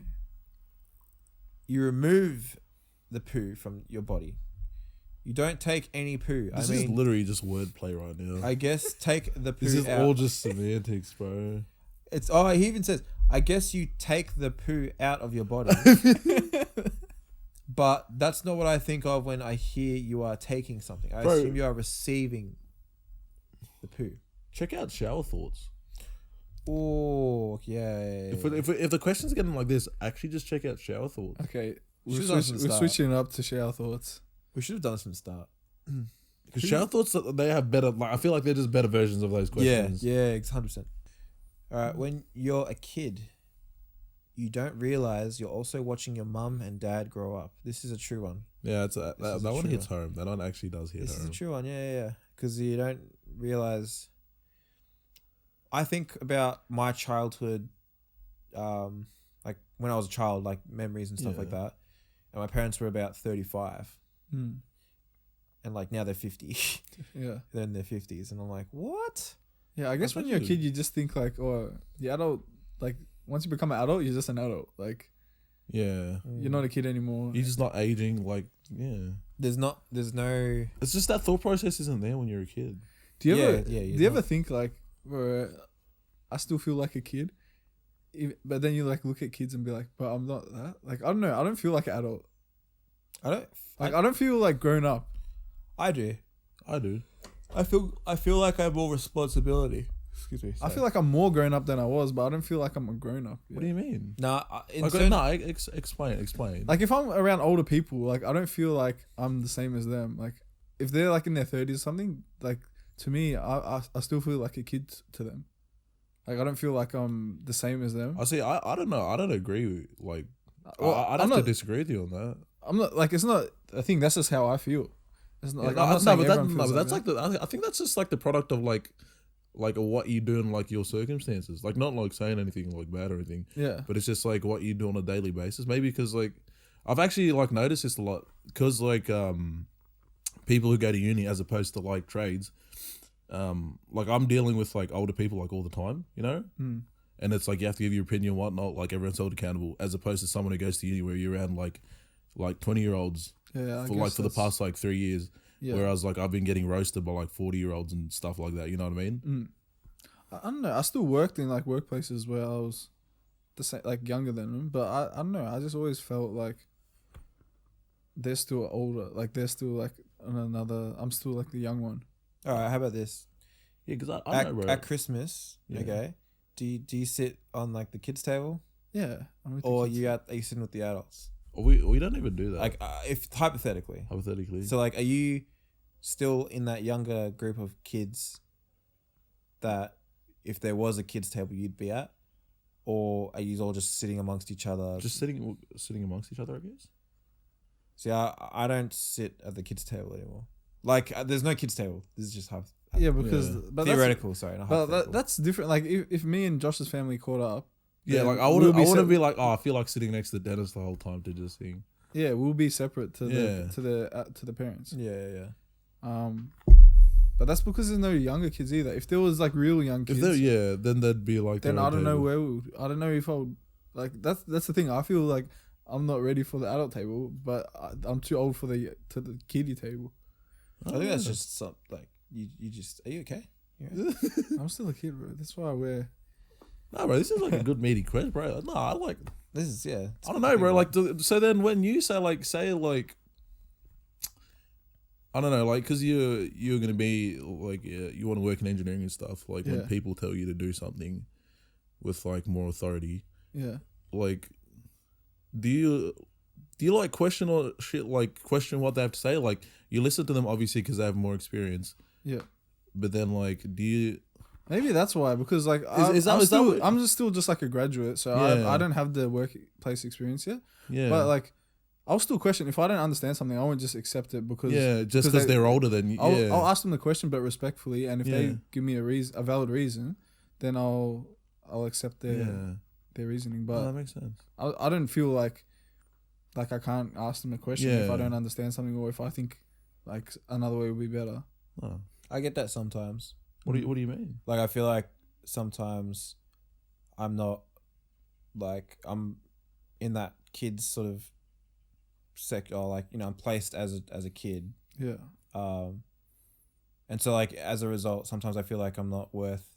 You remove the poo from your body. You don't take any poo. This is literally just wordplay right now. I guess take the poo This is out. all just semantics, bro. He even says, I guess you take the poo out of your body. But that's not what I think of when I hear you are taking something. I assume you are receiving the poo. Check out shower thoughts. Oh, yeah. If the question's getting like this, actually just check out shower thoughts. Okay, Should we're have done from the start. switching it up to shower thoughts. We should have done this from the start. Because shower thoughts, they have better. Like I feel like they're just better versions of those questions. Yeah, 100%. All right, when you're a kid, you don't realize you're also watching your mum and dad grow up. This is a true one. Yeah, that is a one true hits home. That one actually does hit This home. is a true one, yeah. Because you don't realize. I think about my childhood, like when I was a child, like memories and stuff like that. And my parents were about 35. Hmm. And like now they're 50. Yeah. They're in their 50s. And I'm like, what? Yeah, I guess when you're a kid, you just think like, oh, the adult, like once you become an adult, you're just an adult. Like, Yeah, you're not a kid anymore. you're just not aging. Like, yeah, There's no. it's just that thought process isn't there when you're a kid. Do you ever, Yeah, do you ever think like, bro, I still feel like a kid, but then you like look at kids and be like, but I'm not that. Like, I don't know. I don't feel like an adult. I don't feel like grown up. I do. I do. I feel like I have more responsibility. Excuse me. I feel like I'm more grown up than I was, but I don't feel like I'm a grown up. What do you mean? Nah, Explain. Like if I'm around older people, like I don't feel like I'm the same as them. Like if they're like in their 30s or something, like to me, I still feel like a kid to them. Like I don't feel like I'm the same as them. I see. I don't know. I don't agree with like. Well, I'd have to disagree with you on that. I'm not like it's not. I think that's just how I feel. It's not, Yeah, like, I'm not saying everyone feels that's like like I think that's just like the product of like what you do in like your circumstances. Like not like saying anything like bad or anything. Yeah. But it's just like what you do on a daily basis. Maybe because like I've actually like noticed this a lot because like people who go to uni as opposed to like trades, like I'm dealing with like older people like all the time, you know. Mm. And it's like you have to give your opinion and whatnot. Like everyone's held accountable, as opposed to someone who goes to uni where you're around like 20-year-olds Yeah. for the past like 3 years. Yeah. Whereas like I've been getting roasted by like 40-year-olds and stuff like that. You know what I mean? Mm. I don't know. I still worked in like workplaces where I was the same, like younger than them, but I don't know. I just always felt like they're still older. Like they're still like on another. I'm still like the young one. All right, how about this? Yeah, because I know, bro. At Christmas, Yeah. okay, do you sit on like the kids' table, Yeah. I'm with the or kids. are you sitting with the adults? We don't even do that. Like, if hypothetically, hypothetically. so like, are you still in that younger group of kids that if there was a kids' table you'd be at, or are you all just sitting amongst each other? just sitting amongst each other, I guess. See, I don't sit at the kids' table anymore. Like, there's no kids' table. This is just Yeah, because Yeah. but theoretical. Sorry, not But hypothetical. that's different. Like if me and Josh's family caught up. Yeah, then like I we'll wouldn't be be like, oh, I feel like sitting next to Dennis the whole time to just sing. Yeah, we'll be separate to Yeah. the parents. yeah. But that's because there's no younger kids either. If there was like real young kids, Then they'd be like. then their I own don't know table. where I don't know if I would like. That's the thing. I feel like I'm not ready for the adult table, but I'm too old for the kiddie table. I think that's just something like you just. Are you okay? Yeah. I'm still a kid, bro. That's why I wear. No, bro, this is like a good meaty question, bro. No, I like. This is I don't know, bro. Like, so then when you say I don't know, like, because you're gonna be like you want to work in engineering and stuff. Like when Yeah. people tell you to do something with like more authority, Yeah. like, do you like question or shit? Like question what they have to say. Like you listen to them obviously because they have more experience. Yeah. But then like, do you? Maybe that's why, because like Is that- I'm is that still what- I'm just like a graduate, so Yeah. I don't have the workplace experience yet. Yeah, But like, I'll still question if I don't understand something. I won't just accept it because yeah, just because because they're older than you. Yeah, I'll ask them the question, but respectfully, and if Yeah. they give me a valid reason, then I'll accept yeah. their reasoning. Oh, that But makes sense. I don't feel like I can't ask them a question if Yeah. I don't understand something or if I think like another way would be better. Oh. I get that sometimes. What do you mean? Like I feel like sometimes I'm not like I'm in that kid's sort of sec or like I'm placed as a kid. Yeah. And so like as a result, sometimes I feel like I'm not worth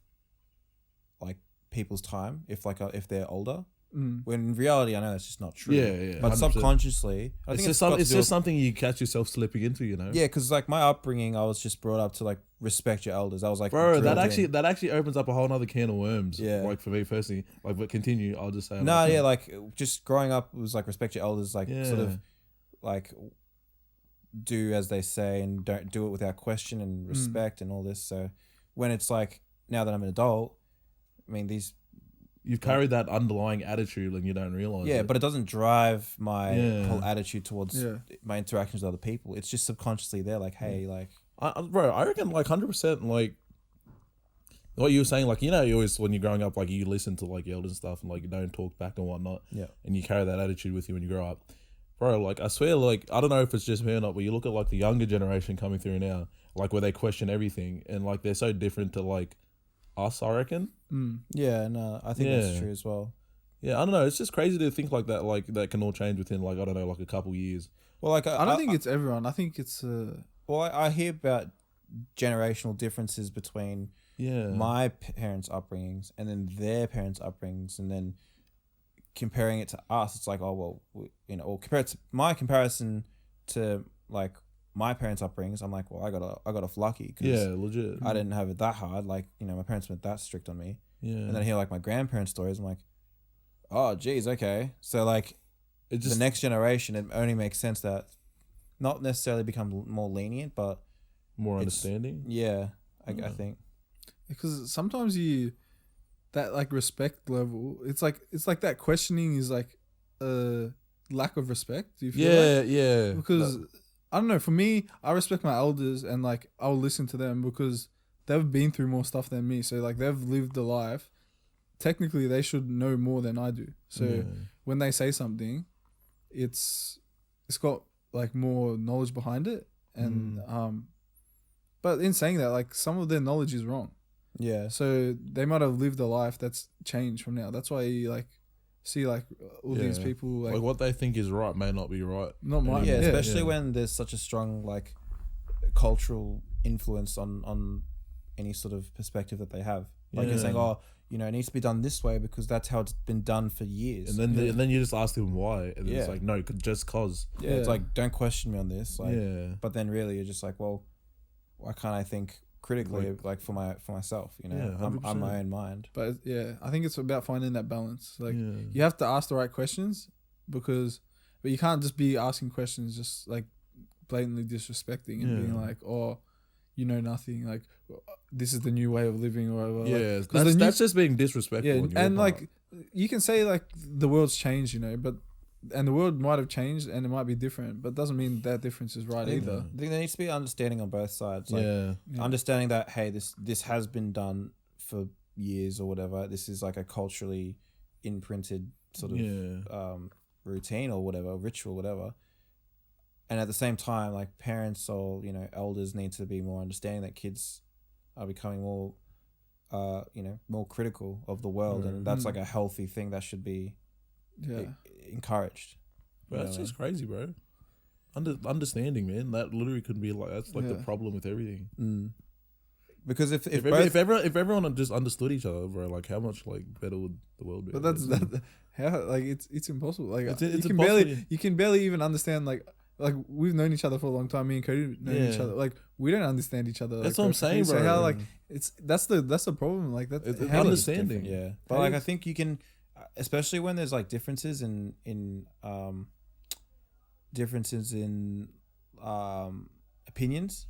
like people's time if they're older. Mm. When in reality, I know that's just not true. Yeah, yeah. But 100%. subconsciously, I think It's got to just do with- something you catch yourself slipping into, you know. Yeah, because like my upbringing, I was just brought up to like respect your elders. I was like, Bro, drilled that in. actually opens up a whole nother can of worms. Yeah. Like for me personally. Like, but continue. I'll just say. No, like, yeah, like just growing up was like respect your elders, like sort Yeah. of like do as they say and don't do it without question Mm. and respect and all this. So when it's like now that I'm an adult, I mean You've carried that underlying attitude and you don't realize. yeah, it. but it doesn't drive my Yeah. whole attitude towards Yeah. my interactions with other people. It's just subconsciously there, like, hey, like Bro, I reckon like 100%. Like what you were saying, like you always when you're growing up, like you listen to like your elders and stuff, and like you don't talk back and whatnot. Yeah. And you carry that attitude with you when you grow up, bro. Like I swear, like I don't know if it's just me or not, but you look at like the younger generation coming through now, like where they question everything, and like they're so different to like us. I reckon. Mm. yeah, no, I think that's Yeah. true as well. Yeah, I don't know. It's just crazy to think like that. Like that can all change within like I don't know, like a couple years. Well, like I don't think it's everyone. I think it's well, I hear about generational differences between Yeah. my parents' upbringings and then their parents' upbringings, and then comparing it to us, it's like, oh well, or compared to my comparison to like my parents' upbringings, I'm like, well, I got off lucky because Yeah, legit. I didn't have it that hard. Like my parents weren't that strict on me, Yeah. and then I hear like my grandparents' stories. I'm like, oh, geez, okay. So like it just the next generation, it only makes sense that not necessarily become more lenient, but more it's- understanding. yeah, I Yeah. think. because sometimes that like respect level, it's like that questioning is like a lack of respect. Do you feel like? Yeah. Because I don't know, for me, I respect my elders and like I'll listen to them because they've been through more stuff than me. So like they've lived the life. Technically, they should know more than I do. So Yeah. when they say something, it's got like more knowledge behind it, and but in saying that, like some of their knowledge is wrong. Yeah. So they might have lived a life that's changed from now. That's why you like see like all these Yeah. people like, Like what they think is right may not be right. not mine. Yeah, Yeah, especially yeah. when there's such a strong like cultural influence on any sort of perspective that they have. Like you're Yeah. saying, oh, it needs to be done this way because that's how it's been done for years. And then you just ask them why, and then it's Yeah. like no, just cause. yeah, it's Yeah. like don't question me on this. Like, Yeah. but then really you're just like, well, why can't I think critically like for myself? Yeah, I'm 100%. my own mind. But yeah, I think it's about finding that balance. Like Yeah. you have to ask the right questions but you can't just be asking questions just like blatantly disrespecting and being Yeah. like, oh, you know nothing. Like this is the new way of living or whatever. Yeah, Like, 'cause that's just being disrespectful. yeah, on your and part. like you can say like the world's changed, but and the world might have changed and it might be different, but doesn't mean that difference is right either. I think there needs to be understanding on both sides. Like, yeah, Yeah. understanding that hey, this has been done for years or whatever. This is like a culturally imprinted sort of yeah, routine or whatever, ritual, whatever. And at the same time, like parents or elders need to be more understanding that kids are becoming more more critical of the world, and that's like a healthy thing that should be Yeah. encouraged. Bro, You that's know just crazy, bro. Understanding, man. That literally could be like that's like the Yeah. problem with everything. what I mean? Because if If, both, if everyone just understood each other, bro, like how much like better would the world be? But that's that how like it's impossible. Like It's you can impossible, barely yeah. you can barely even understand like like we've known each other for a long time. Me and Cody know each Yeah. other. Like we don't understand each other. That's like, what I'm perfectly. saying, So bro. how like that's the problem. Like that's It's how understanding. Yeah, but How like is- I think you can, especially when there's like differences in opinions.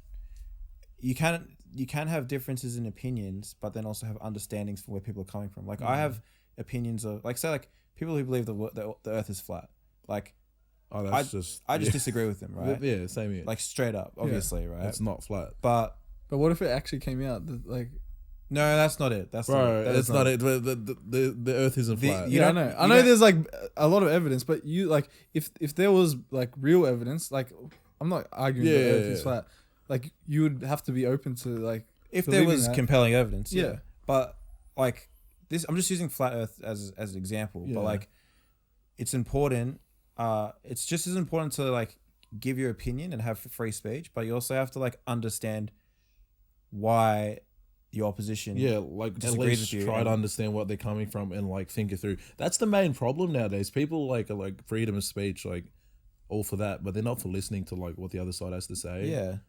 You can have differences in opinions, but then also have understandings for where people are coming from. Like I have opinions of like say like people who believe the Earth is flat. Like Oh, that's just I just disagree with them, right? Yeah, same here. Like straight up, obviously, right? It's not flat, But But what if it actually came out that, like no, that's not it. That's bro. that That's is not it. The Earth isn't The- flat. You yeah, I don't- know. I you know don't- there's like a lot of evidence, but you like if there was like real evidence, like I'm not arguing the Earth is Yeah. flat. Like you would have to be open to like If there believing was that. compelling evidence, yeah. Yeah. But like this, I'm just using flat Earth as an example. Yeah. But like, it's important. It's just as important to like give your opinion and have free speech, but you also have to like understand why your opposition. Yeah, like at disagrees least with you try and- to understand what they're coming from and like think it through. That's the main problem nowadays. People like are like freedom of speech, like all for that, but they're not for listening to like what the other side has to say. Yeah.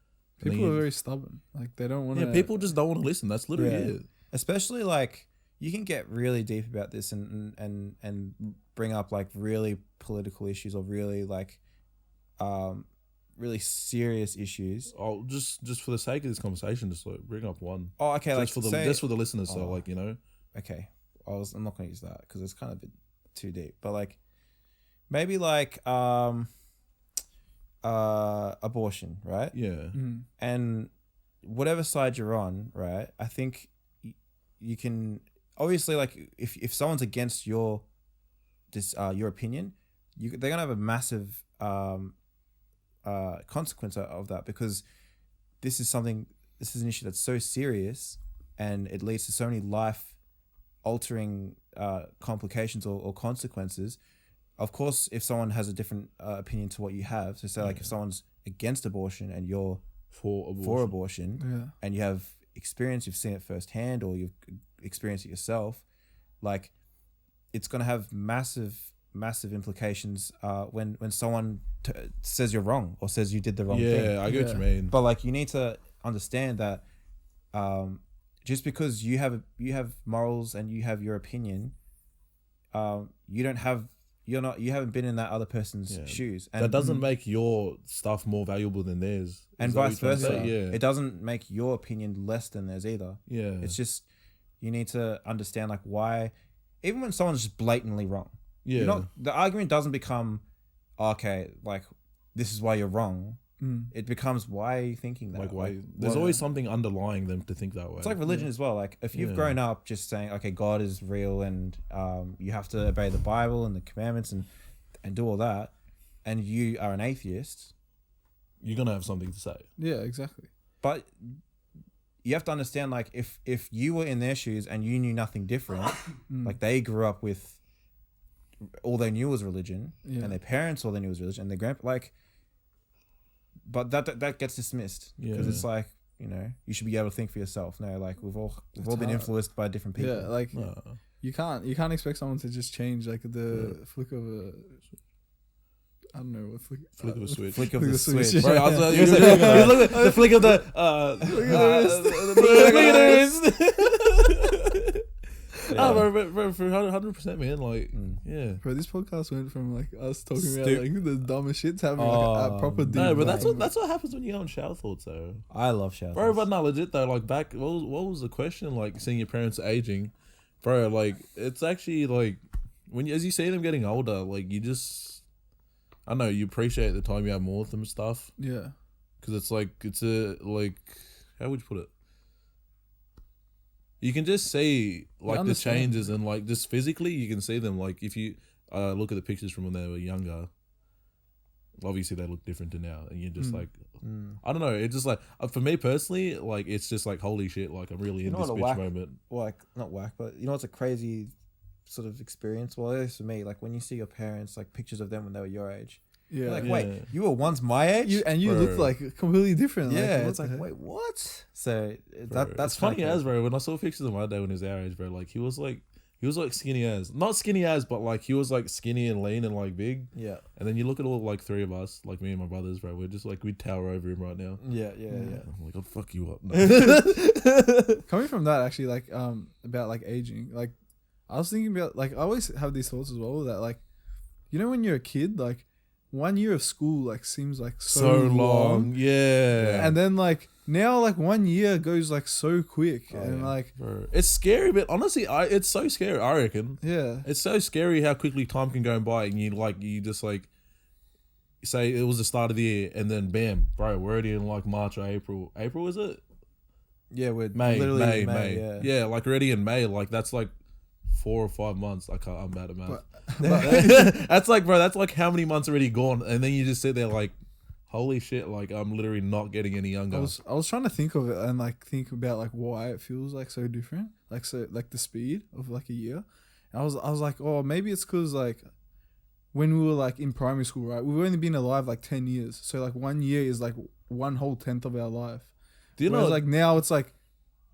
And then people you- are very stubborn. Like they don't want to. yeah, people just don't want to listen. That's literally Yeah. it. Especially like you can get really deep about this and bring up like really political issues or really like really serious issues. Oh, just for the sake of this conversation, just like bring up one. Oh, okay. Like Just for the say, just for the listeners, so Oh. like you know. okay, I'm not gonna use that because it's kind of a bit too deep. But like maybe like abortion, right? Yeah. Mhm. And whatever side you're on, right? I think you can obviously like if someone's against your opinion, they're gonna have a massive consequence of that because this is an issue that's so serious and it leads to so many life altering complications or consequences. Of course, if someone has a different opinion to what you have, so say like if someone's against abortion and you're for abortion Yeah. and you have experience, you've seen it firsthand or you've experienced it yourself, like it's going to have massive implications when someone says you're wrong or says you did the wrong thing. Yeah, I get what you Yeah. mean. But like you need to understand that just because you have morals and you have your opinion, you haven't been in that other person's Yeah. shoes, that doesn't make your stuff more valuable than theirs. and Is that what vice you're trying to versa. say? Yeah. It doesn't make your opinion less than theirs either. Yeah. It's just you need to understand like why, even when someone's just blatantly wrong, yeah. the argument doesn't become okay, like this is why you're wrong. Mm. It becomes why are you thinking that? like why Like, there's what- always something underlying them to think that way. It's like religion as well. Like if you've Yeah. grown up just saying, okay, God is real and you have to obey the Bible and the commandments and do all that, and you are an atheist, you're gonna have something to say. Yeah. Exactly. but you have to understand like if you were in their shoes and you knew nothing different, like they grew up with all they knew was religion, Yeah. and their parents all they knew was religion, and their grandpa but that gets dismissed because Yeah. it's like, you know, you should be able to think for yourself. No, like we've all been hard. influenced by different people. Yeah. Like No. you can't expect someone to just change like the flick of a. I don't know what flick. Flick of a switch. Flick of the switch. yeah. Bro, I was like, You you were look saying- at the flick of the Look at this. Oh, bro, for 100%, man. Like, yeah. Bro, this podcast went from like us talking about Stu- like the dumbest shits having like Oh, a proper deep. No, but that's dive. what happens when you go on shower thoughts, though. I love showers. Bro, but no, legit though. Like back, what was the question? Like seeing your parents aging, bro. Like it's actually like as you see them getting older, like you just, I don't know, you appreciate the time you have more with them and stuff. Yeah. Because it's like how would you put it? You can just see like the understand. changes and like just physically you can see them. Like if you look at the pictures from when they were younger, obviously they look different to now, and you're just like, I don't know. It's just like for me personally, like it's just like holy shit, like I'm really in know this what a bitch whack- moment. like not whack, but you know what's a crazy sort of experience? Well, at least for me, like when you see your parents, like pictures of them when they were your age, Yeah. you're like, Yeah. wait, you were once my age? You look Bro. like completely different. yeah, what it's the like, heck? wait, what? So Bro, that's it's funny kinda as crazy. bro. When I saw pictures of my dad when he was our age, bro, like he was He was like skinny as, not skinny as, but like he was like skinny and lean and like big. Yeah. And then you look at all like three of us, like me and my brothers, bro. We're just like we'd tower over him right now. Yeah. I'm like, I'll fuck you up. No. Coming from that, actually, like about like aging, like I was thinking about, like, I always have these thoughts as well that, like, you know, when you're a kid, like 1 year of school like seems like so long. Yeah. And then like now, like 1 year goes like so quick, and yeah. like Bro, it's scary, but honestly, it's so scary. I reckon yeah, it's so scary how quickly time can go by, and you just like say it was the start of the year, and then bam, bro, we're already in like March or April. April is it? Yeah, we're May, literally May. Yeah, like already in May. Like that's like 4 or 5 months. I'm bad at math. That's like, bro, that's like how many months already gone, and then you just sit there like, holy shit, like I'm literally not getting any younger. I was trying to think of it and like think about like why it feels like so different, like so like the speed of like a year. And I was like, oh, maybe it's because like when we were like in primary school, right? We've only been alive like 10 years, so like 1 year is like 1/10 of our life. Do you Whereas, know? like now it's like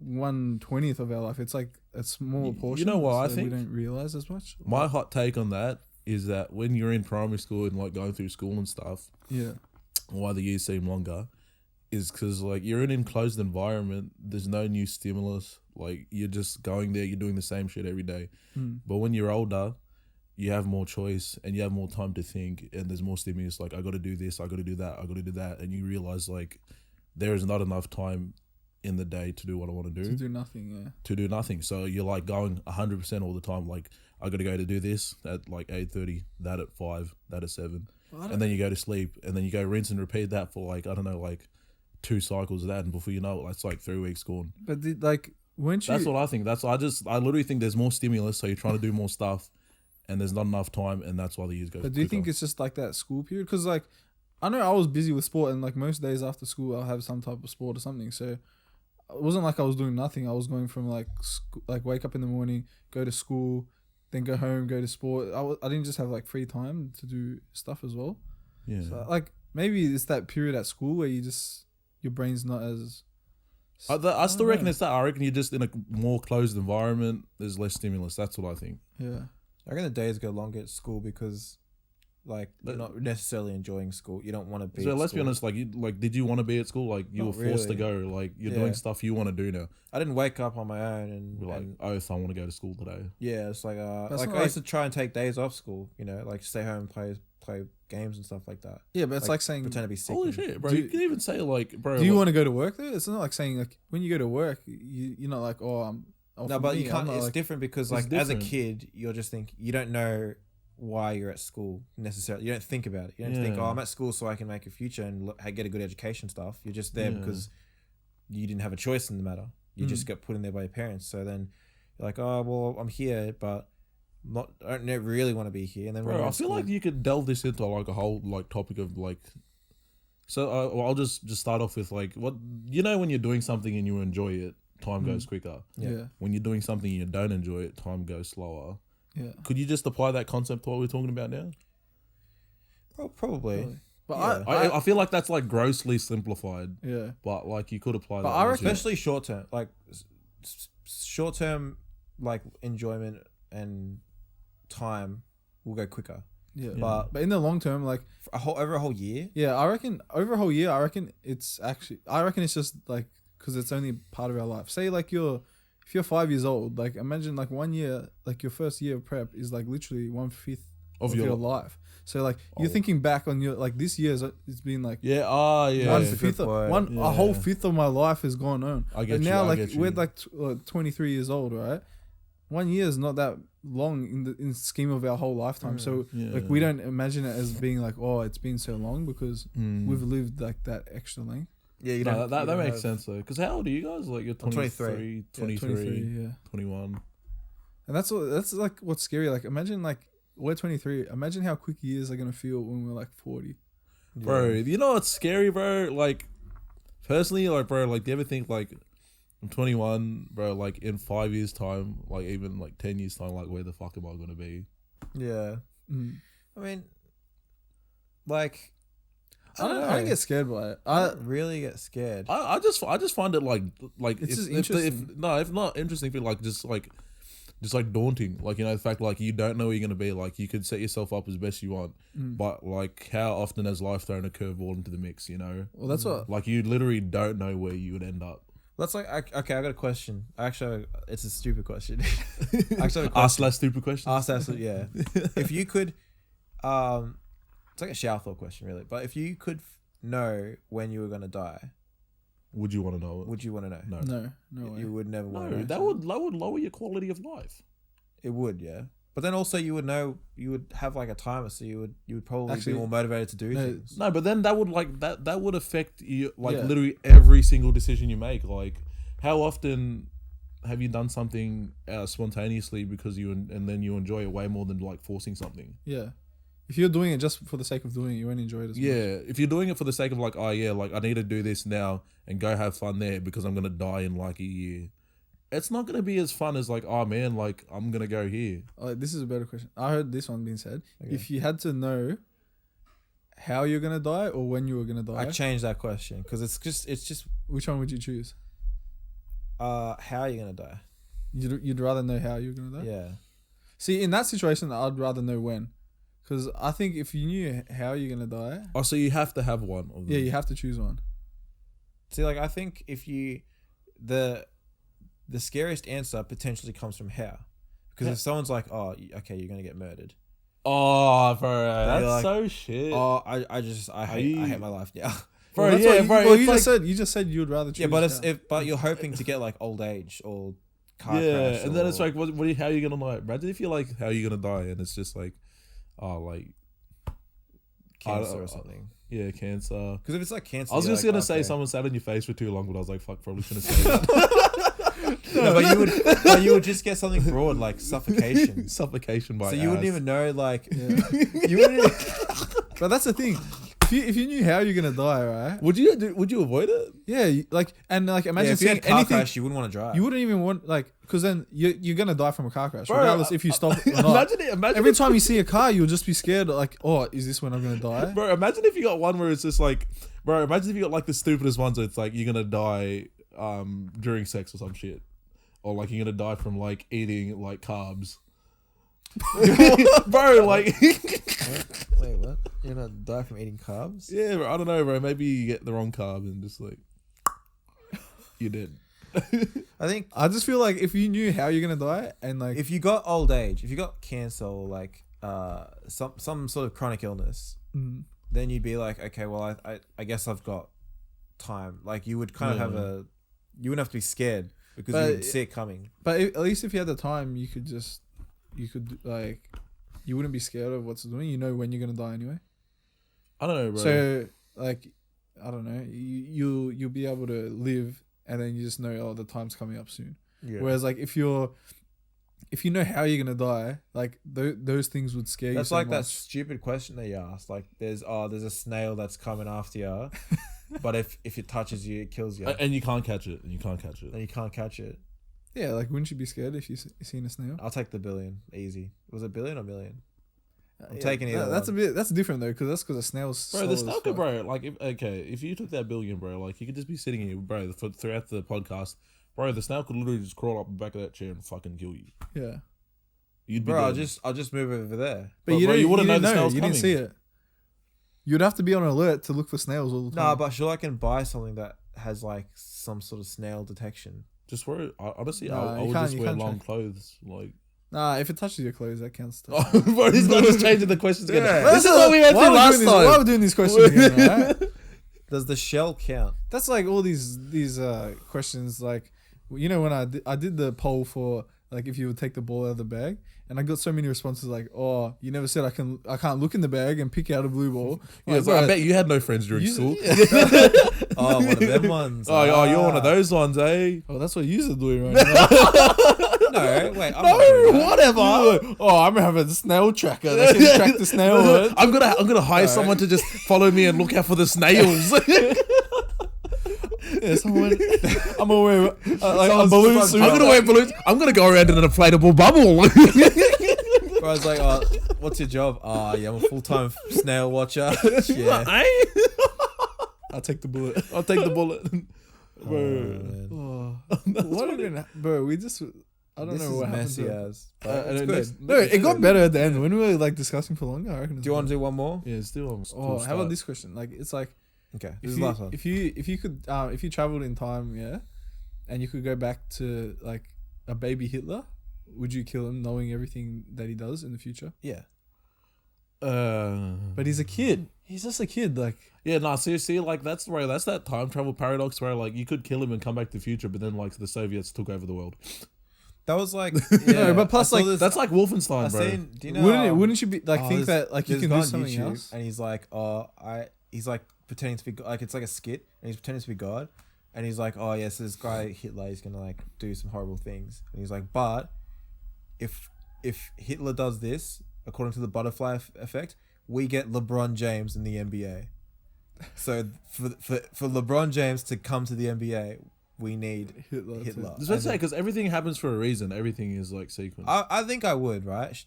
1/20 of our life. It's like a smaller portion. You know what I so think? we don't realize as much. My hot take on that is that when you're in primary school and like going through school and stuff, Yeah. why the years seem longer is because like you're in an enclosed environment. There's no new stimulus. Like you're just going there. You're doing the same shit every day. But when you're older, you have more choice and you have more time to think, and there's more stimulus. Like I got to do this. I got to do that. I got to do that. And you realize like there is not enough time in the day to do what I want to do. To do nothing, yeah. To do nothing. So you're like going 100% all the time. Like I got to go to do this at like 8:30, that at 5, that at 7. And then you go to sleep, and then you go rinse and repeat that for like, I don't know, like 2 cycles of that. And before you know it, that's like 3 weeks gone. But like, weren't you... That's what I think. I literally think there's more stimulus. So you're trying to do more stuff and there's not enough time. And that's why the years go. But do you think it's just like that school period? Because like, I know I was busy with sport, and like most days after school, I'll have some type of sport or something. So it wasn't like I was doing nothing. I was going from like, like wake up in the morning, go to school, then go home, go to sport. I didn't just have like free time to do stuff as well. Yeah. So like maybe it's that period at school where you just, your brain's not as... I still don't reckon know. it's that. I reckon you're just in a more closed environment. There's less stimulus. That's what I think. Yeah. I reckon the days go longer at school because, like, you're not necessarily enjoying school. You don't want to be. So at let's be school. honest. Like, did you want to be at school? Like, you Not were forced really. to go. Like, you're Yeah. doing stuff you want to do now. I didn't wake up on my own and, You're like, and oh, so I want to go to school today. yeah, it's like That's like not I used to try and take days off school. You know, like stay home and play games and stuff like that. Yeah, but it's like saying... Pretend to be sick. Holy and- shit, bro! Do- You can even say like, bro. Do you like, want to go to work though? It's not like saying like when you go to work, you're not like, oh, I'm... No, but you can't. It's different because, It's like, as a different. kid, you're just you don't know why you're at school necessarily. You don't think about it. You don't think, Yeah. oh, I'm at school so I can make a future and get a good education stuff. You're just there Yeah. because you didn't have a choice in the matter. You just got put in there by your parents. So then you're like, oh, well, I'm here, but I don't really want to be here. And then when Bro, you're I in feel school- like you could delve this into like a whole like topic of like. So I'll just start off with like what you know when you're doing something and you enjoy it, time goes quicker. Yeah. When you're doing something and you don't enjoy it, time goes slower. Yeah. Could you just apply that concept to what we're talking about now? Probably. But Yeah. I feel like that's like grossly simplified, yeah. but like you could apply But that. I as reckon- well. Especially short term, like short term, like enjoyment and time will go quicker. Yeah. But But in the long term, like, for over a whole year, yeah, I reckon over a whole year, I reckon it's just like, because it's only part of our life. Say like if you're 5 years old, like imagine like 1 year, like your first year of prep is like literally 1/5 of your life. So like you're thinking back on your, like this year's, it's been like yeah, yeah. one That's a good fifth of point. a whole Yeah. fifth of my life has gone on. I get But you, now I like get you. we're like 23 years old, right? 1 year is not that long in the scheme of our whole lifetime. So like we don't imagine it as being like, oh, it's been so long because we've lived like that extra length. yeah, you No, don't. that you don't makes have- sense though. Because how old are you guys? Like you're I'm 23, 23, Yeah. 21. And that's like what's scary. Like imagine like we're 23. Imagine how quick years are gonna feel when we're like 40. Bro, you know what's scary, bro? Like, personally, like, bro, like, do you ever think, like, I'm 21, bro, like, in 5 years' time, like, even, like, 10 years' time, like, where the fuck am I gonna be? Yeah. Mm. I mean, like, I don't get scared by it. I don't really get scared. I just find it, like, It's just if interesting. not interesting, but, like, just, like, just like daunting. Like, you know, the fact like you don't know where you're gonna be. Like, you could set yourself up as best you want, but like, how often has life thrown a curveball into the mix? You know, Well, that's what. like you literally don't know where you would end up. That's like okay. I got a question. Actually, it's a stupid question. Actually, Ask less stupid questions. Ask that. Yeah. If you could, it's like a shower thought question, really. But if you could know when you were gonna die, Would you want to know it? would you want to know? No. No way. You would never want to No, know. that would lower your quality of life. It would, yeah. But then also you would know, you would have like a timer, so you would probably Actually, be more motivated to do no, things. No, but then that would like that would affect you like Yeah. literally every single decision you make. Like, how often have you done something spontaneously because and then you enjoy it way more than like forcing something? Yeah. If you're doing it just for the sake of doing it, you won't enjoy it as much. Yeah, if you're doing it for the sake of like, oh yeah, like I need to do this now and go have fun there because I'm gonna die in like a year, it's not gonna be as fun as like, oh man, like I'm gonna go here. This is a better question. I heard this one being said. Okay. If you had to know how you're gonna die or when you were gonna die, I changed that question because it's just which one would you choose? how are you gonna die? You'd rather know how you're gonna die? Yeah. See, in that situation, I'd rather know when. Because I think if you knew how you're gonna die, Oh, so you have to have one of them. yeah, you have to choose one. See, like I think if you the scariest answer potentially comes from how, because if someone's like, oh, okay, you're gonna get murdered. Oh, bro, that's like, so shit. Oh, I hate my life now. Bro, Well, that's yeah, what bro. Well, it's like- you just said you'd rather choose. Yeah, but it's how. but you're hoping to get like old age or car yeah, crash. and then it's or- like, how are you gonna like? Imagine if you're like, how are you gonna die? And it's just like, oh, like cancer or something. yeah, cancer. Because if it's like cancer, I was you're just like, gonna say okay. someone sat on your face for too long, but I was like, fuck, probably shouldn't say that. No, but you would just get something broad like suffocation. Suffocation by So you wouldn't ass. even know like Yeah. you wouldn't. Even, But that's the thing. If you knew how you're gonna die, right? Would you avoid it? Yeah, imagine yeah, if you seeing had car anything. crash, you wouldn't want to drive. You wouldn't even want because then you're gonna die from a car crash, Bro, regardless if you stop or not. Imagine it. Imagine Every if- time you see a car, you'll just be scared. Like, oh, is this when I'm gonna die? Bro, imagine if you got one where it's just like, bro, imagine if you got like the stupidest ones where it's like you're gonna die during sex or some shit. Or like you're gonna die from like eating like carbs. Bro, like Wait, what? You're gonna die from eating carbs? yeah, bro, I don't know, bro. Maybe you get the wrong carb and just like you're dead. I think I just feel like if you knew how you're gonna die and like if you got old age, if you got cancer or like some sort of chronic illness, then you'd be like, okay, well, I guess I've got time. Like you would kind of have you wouldn't have to be scared because you would see it coming. But at least if you had the time, you could like, you wouldn't be scared of what's doing. You know when you're gonna die anyway. I don't know, bro. So like, I don't know. You'll be able to live, and then you just know, oh, the time's coming up soon. Yeah. Whereas like if you know how you're gonna die, like those things would scare you. That's so like that much. stupid question that you asked. Like there's a snail that's coming after you, but if it touches you, it kills you. And you can't catch it. Then you can't catch it. Yeah, like wouldn't you be scared if you seen a snail? I'll take the billion. Easy. Was it billion or million? I'm Yeah, taking either That's one. that's different though, because a snail's Bro, slow the as stalker, fuck. bro. Like, if you took that billion, bro, like you could just be sitting here, bro, throughout the podcast, bro. The snail could literally just crawl up the back of that chair and fucking kill you. Yeah, You'd be Bro, dead. I'll just move over there. but Bro, you bro, don't, you wouldn't didn't know the snail's You didn't coming. see it. You'd have to be on alert to look for snails all the time. Nah, but sure I can buy something that has like some sort of snail detection. Just wear. Honestly, Nah, I you would can't- just you wear can't long check. clothes. Like, if it touches your clothes, that counts. Too. oh, bro, he's not just changing the questions again. Yeah. This is what we had to Why are we last doing this- Why are time. we doing these questions again, right? Does the shell count? That's like all these questions. Like, you know, when I did the poll for like if you would take the ball out of the bag, and I got so many responses like, "Oh, you never said I can't look in the bag and pick out a blue ball." Yeah, Like, bro, I bro, bet you had no friends during school. Oh, one of them ones. Oh, you're one of those ones, eh? oh, that's what you're doing right now. No, wait. I'm not doing that. Whatever. Oh, I'm gonna have a snail tracker that can track the snail. I'm gonna hire someone to just follow me and look out for the snails. Yeah, someone. I'm gonna wear like a balloon suit. I'm gonna wear balloons. I'm gonna go around in an inflatable bubble. Bro, I was like, oh, what's your job? Oh, yeah, I'm a full-time snail watcher. Yeah. Eh? I'll take the bullet. I'll take the bullet. Oh, Bro. man. Oh, what are we gonna, bro? I don't This know is what happened messy to it. as. But And it's it good. next- No, it got better at the end. When we were like discussing for longer, I reckon. Do you want to do one more? Yeah, it's still. Oh, how about this question? Like, it's like Okay, if this is the you, last one. if you could if you traveled in time, yeah, and you could go back to like a baby Hitler, would you kill him knowing everything that he does in the future? Yeah. But he's a kid. He's just a kid. Like, Yeah, no, see, like that's that time travel paradox where like you could kill him and come back to the future, but then like the Soviets took over the world. That was like No, but plus, I saw like, this- That's like Wolfenstein, I bro. seen. Do you know? wouldn't you be like think there's- that like you there's can a guy do on something YouTube, else? and he's like, he's like pretending to be like it's like a skit, and he's pretending to be God, and he's like, oh yes, this guy Hitler is gonna like do some horrible things, and he's like, but if Hitler does this according to the butterfly effect, we get LeBron James in the NBA. So for LeBron James to come to the NBA, we need Hitler. Hitler. Too. I was about to say, because everything happens for a reason. Everything is like sequence. I think I would, right?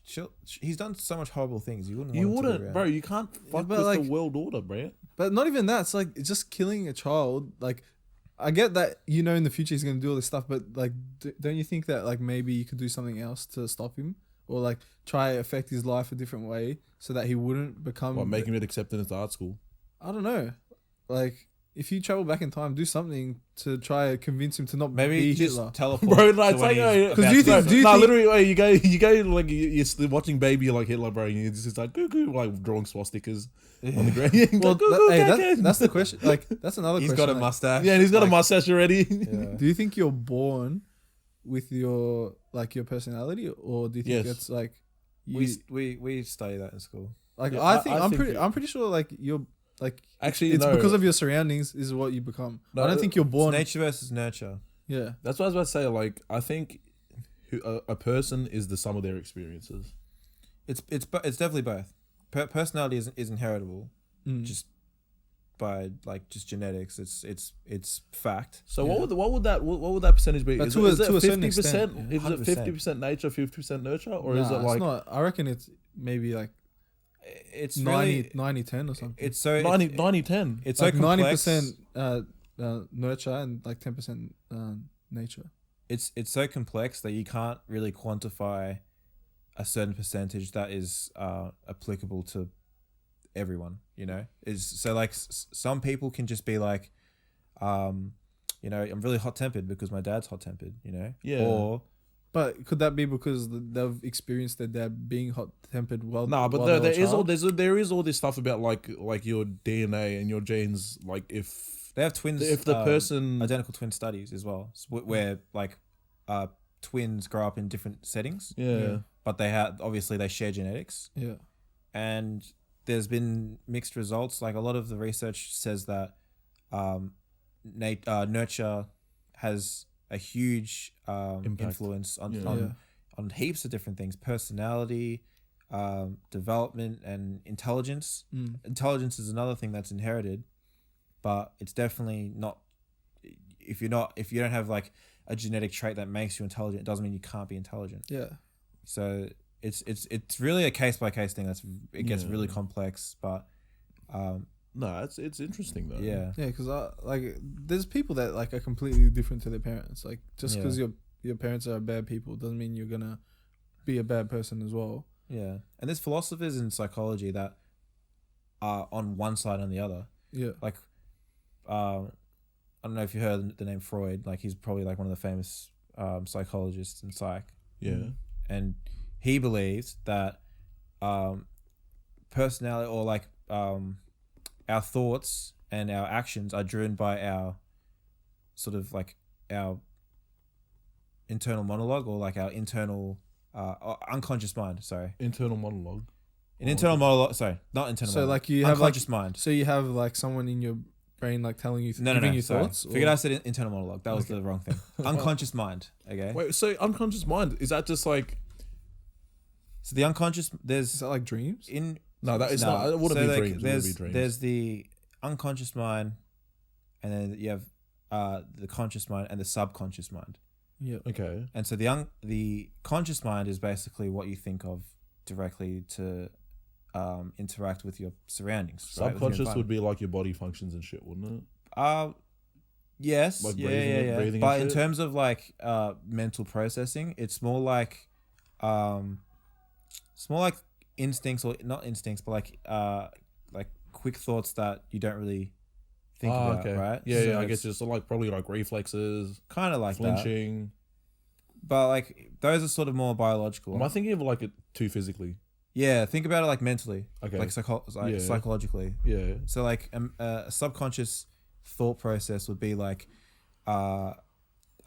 He's done so much horrible things. You wouldn't. You want him to be wouldn't, around. bro. You can't fuck but with like- the world order, bro. But not even that. It's like it's just killing a child. Like, I get that in the future he's gonna do all this stuff, but like, don't you think that like maybe you could do something else to stop him, or like try to affect his life a different way so that he wouldn't become? What, making it accepted into art school? I don't know. Like, if you travel back in time, do something to try to convince him to not Maybe be just Hitler. teleport. Bro, to no, it's when like, he's because about do you to think- go. do you no, think- literally, wait, you go like you're still watching baby like Hitler, bro, and you're just like goo like drawing swastikas on the ground. Well, Goo, goo, hey, goo, goo. that's the question. Like, that's another He's question. got a like, mustache. Yeah, and he's got a Like, mustache already. yeah. Do you think you're born with your personality, or do you think Yes. it's like you, We study that in school. like Yeah, I I think think I'm pretty sure like you're like Actually, it's no. because of your surroundings is what you become. No, I don't think you're It's born. nature versus nurture. Yeah, That's what I was about to say. Like, I think a person is the sum of their experiences. It's definitely both. Personality is inheritable, Mm. just by like just genetics. It's fact. So Yeah. what would that percentage be? But Is to it a certain extent, 50%? yeah. Is it 100%. 50% nature, 50% nurture, or is Nah, it like it's not. I reckon it's maybe like It's 90, really 10 or something. it's so 90-10? it's like so complex. 90% nurture and like 10% nature. It's so complex that you can't really quantify a certain percentage that is applicable to everyone. You know, is so like some people can just be like, I'm really hot tempered because my dad's hot tempered. You know, Yeah. or But could that be because they've experienced their dad being hot tempered? Well, Nah, but while there, they were a there is all child? there is all this stuff about like your DNA and your genes. Like if they have twins. the person identical twin studies as well, where like twins grow up in different settings, yeah. but they share genetics. Yeah. And there's been mixed results. Like a lot of the research says that nurture has a huge Impact. influence on, Yeah. on Yeah. on heaps of different things: personality, development, and intelligence. Mm. Intelligence is another thing that's inherited, but it's definitely not. If you don't have like a genetic trait that makes you intelligent, it doesn't mean you can't be intelligent. Yeah. So it's really a case by case thing. It gets Yeah. really complex, but No, it's interesting though. yeah, Yeah, because there's people that like are completely different to their parents. Like just Yeah. because your parents are bad people doesn't mean you're gonna be a bad person as well. yeah. And there's philosophers in psychology that are on one side and the other. Yeah. Like, I don't know if you heard the name Freud. Like he's probably like one of the famous psychologists in psych. Yeah. And he believes that personality or like our thoughts and our actions are driven by our sort of like our internal monologue or like our internal unconscious mind. Sorry, Internal monologue. an internal monologue. Sorry, not internal. So monologue. like you have like unconscious mind. so you have like someone in your brain like telling you No, giving you sorry. thoughts. Figured I said internal monologue. That was the wrong thing. Unconscious mind. Okay. Wait, so unconscious mind, is that just like So the unconscious Is there's that like dreams? in no, that is no, not, it wouldn't so be like dreams. It There's would be dreams. there's the unconscious mind, and then you have the conscious mind and the subconscious mind. Yeah. Okay. And so the conscious mind is basically what you think of directly to interact with your surroundings. right? With your Subconscious would environment. be like your body functions and shit, wouldn't it? Yes, Like yeah, breathing and breathing and But in shit? terms of like mental processing, it's more like instincts, or not instincts, but like quick thoughts that you don't really think about, okay. right? Yeah, So I it's guess just like probably like reflexes, kind of like that. flinching. But like those are sort of more biological. Am I thinking of like it too physically? Yeah, think about it like mentally, Okay. like Yeah. psychologically. Yeah. So like a subconscious thought process would be like, I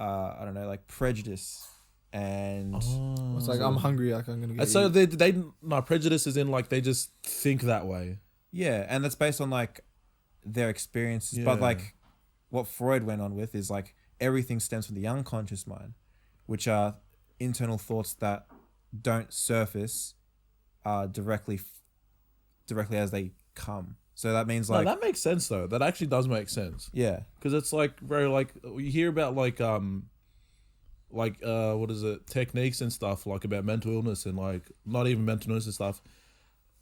don't know, like prejudice and It's like I'm hungry, like I'm gonna get. And so eat. they no prejudice is in like they just think that way. yeah, and that's based on like their experiences. But Yeah. like what Freud went on with is like everything stems from the unconscious mind, which are internal thoughts that don't surface directly as they come. So that means like No, that makes sense though. That actually does make sense yeah, because it's like very like you hear about like what is it, techniques and stuff like about mental illness and like not even mental illness and stuff.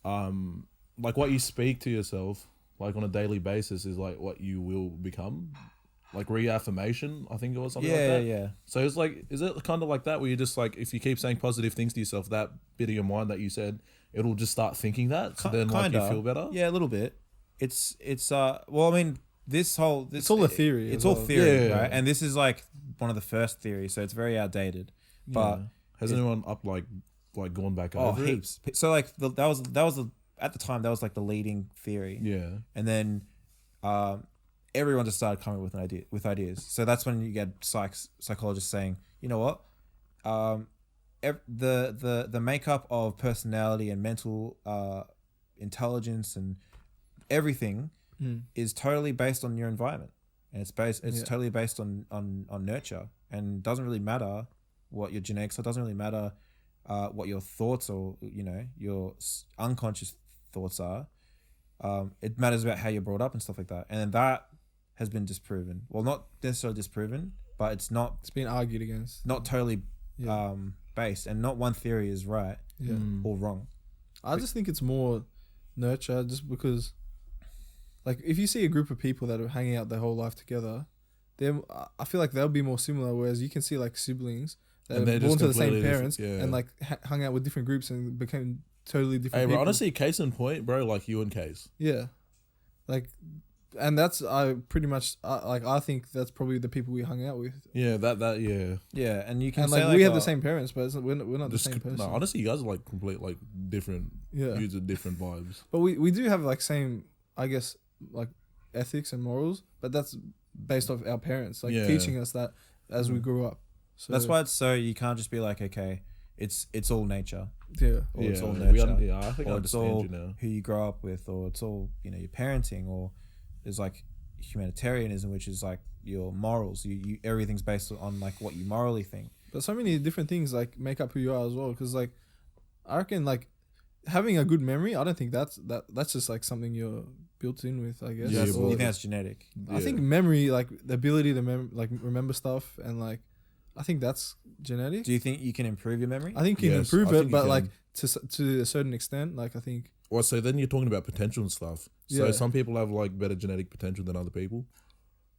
Like what you speak to yourself like on a daily basis is like what you will become. Like reaffirmation, I think it was something like that. yeah. So it's like, is it kind of like that where you just like, if you keep saying positive things to yourself, that bit of your mind that you said, it'll just start thinking that. So then like you Kinda. feel better. Yeah, a little bit. It's well, I mean, this It's all a theory It's as all well. theory, Yeah. right? And this is like one of the first theories, so it's very outdated. But Yeah. Has anyone like gone back oh, over it? heaps. So like that was at the time that was like the leading theory. Yeah. And then everyone just started coming with ideas. So that's when you get psychologists saying, you know what, the makeup of personality and mental intelligence and everything is totally based on your environment, and it's totally based on nurture, and doesn't really matter what your genetics are. Doesn't really matter what your thoughts or your unconscious thoughts are. It matters about how you're brought up and stuff like that, and then that has been disproven. Well, not necessarily disproven, but it's It's been argued against. not totally Yeah. based, and not one theory is right Yeah. or wrong. I just think it's more nurture, just because, like, if you see a group of people that are hanging out their whole life together, I feel like they'll be more similar. Whereas you can see like siblings that And are they're born just to the same completely parents different, yeah. and like hung out with different groups and became totally different. Hey, bro, people. honestly, case in point, bro, like you and Case. Yeah, like, and that's I pretty much I think that's probably the people we hung out with. Yeah, yeah. Yeah, and you can And say like we have oh, the same parents, but we're not the Just, same person. no, honestly, you guys are like complete, like different. Yeah. Use of different vibes. But we do have like same, I guess, like ethics and morals, but that's based off our parents, like Yeah. teaching us that as we grew up. So That's why it's so you can't just be like, okay, it's all nature, yeah, or it's all we nurture, I think I or it's understand all you now. who you grow up with, or it's all your parenting, or there's like humanitarianism, which is like your morals. You everything's based on like what you morally think. but so many different things like make up who you are as well. Because like I reckon like having a good memory, I don't think that's just like something you're built in with. I guess. Yeah, You but- think that's genetic? I think memory, like the ability to remember stuff, and like I think that's genetic. Do you think you can improve your memory? I think you can Yes, improve I it, think you but like can. to a certain extent, like I think. Well, so then you're talking about potential and stuff. So Yeah. some people have like better genetic potential than other people.